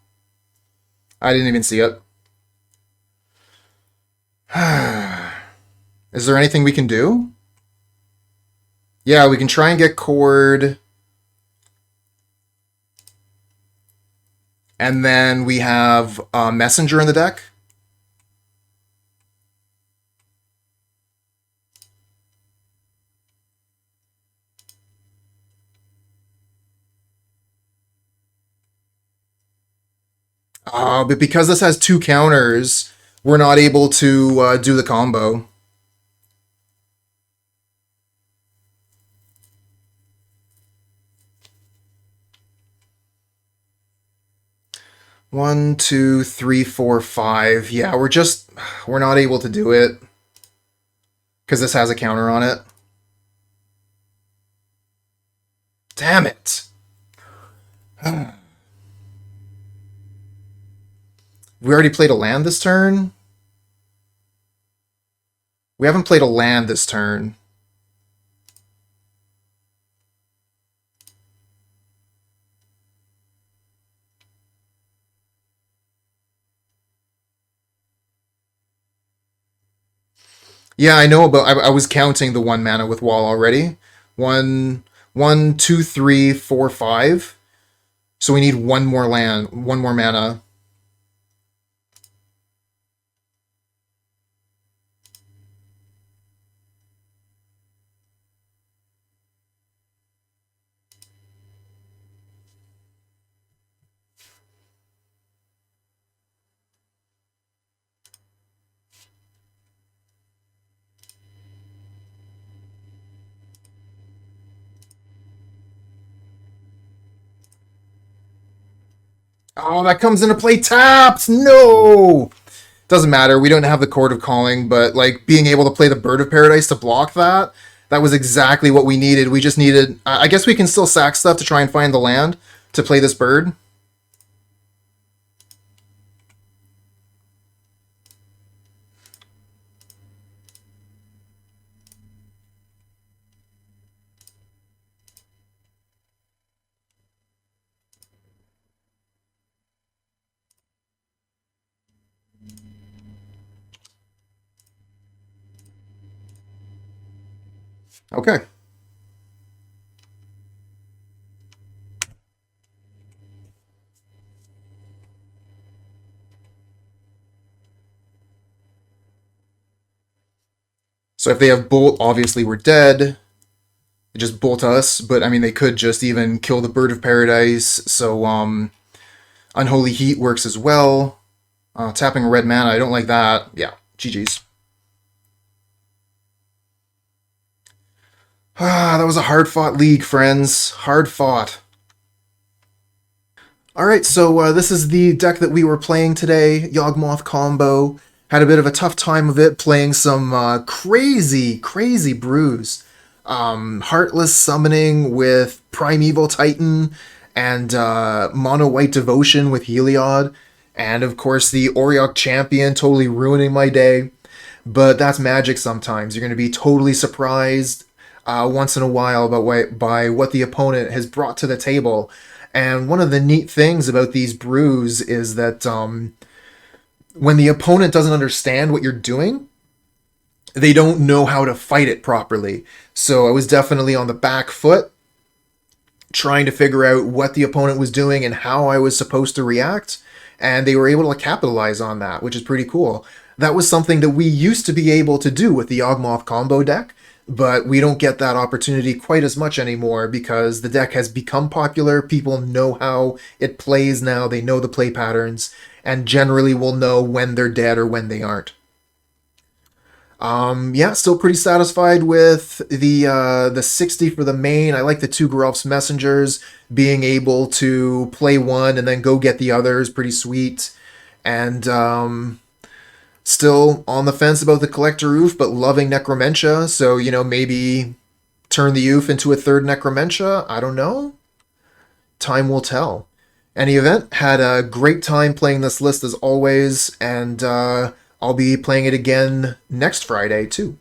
I didn't even see it. Is there anything we can do? Yeah, we can try and get Chord. And then we have Messenger in the deck. But because this has 2 counters, we're not able to do the combo. One, two, three, four, five. Yeah, we're not able to do it because this has a counter on it. Damn it. We already played a land this turn? We haven't played a land this turn. Yeah, I know, but I was counting the 1 mana with wall already. One, 2, 3, 4, 5. So we need 1 more land, 1 more mana. Oh, that comes into play tapped! No! Doesn't matter, we don't have the Chord of Calling, but like being able to play the Bird of Paradise to block that, that was exactly what we needed. We just needed... I guess we can still sack stuff to try and find the land to play this bird. Okay. So if they have Bolt, obviously we're dead. They just bolt us, but I mean they could just even kill the Bird of Paradise, so Unholy Heat works as well. Tapping red mana, I don't like that. Yeah, GG's. That was a hard-fought league, friends. Hard fought. Alright, so this is the deck that we were playing today, Yawgmoth combo. Had a bit of a tough time of it, playing some crazy brews. Heartless summoning with Primeval Titan, and Mono White Devotion with Heliod, and of course the Auriok Champion totally ruining my day. But that's Magic sometimes. You're going to be totally surprised once in a while by what the opponent has brought to the table. And one of the neat things about these brews is that when the opponent doesn't understand what you're doing, they don't know how to fight it properly. So I was definitely on the back foot, trying to figure out what the opponent was doing and how I was supposed to react, and they were able to capitalize on that, which is pretty cool. That was something that we used to be able to do with the Yawgmoth combo deck, but we don't get that opportunity quite as much anymore because the deck has become popular. People know how it plays now, they know the play patterns, and generally will know when they're dead or when they aren't. Yeah, still pretty satisfied with the 60 for the main. I like the 2 Geralf's Messengers. Being able to play one and then go get the other is pretty sweet. And still on the fence about the Collector Ouphe, but loving Necromentia. So, you know, maybe turn the Ouphe into a 3rd Necromentia. I don't know. Time will tell. Any event, had a great time playing this list as always, and I'll be playing it again next Friday too.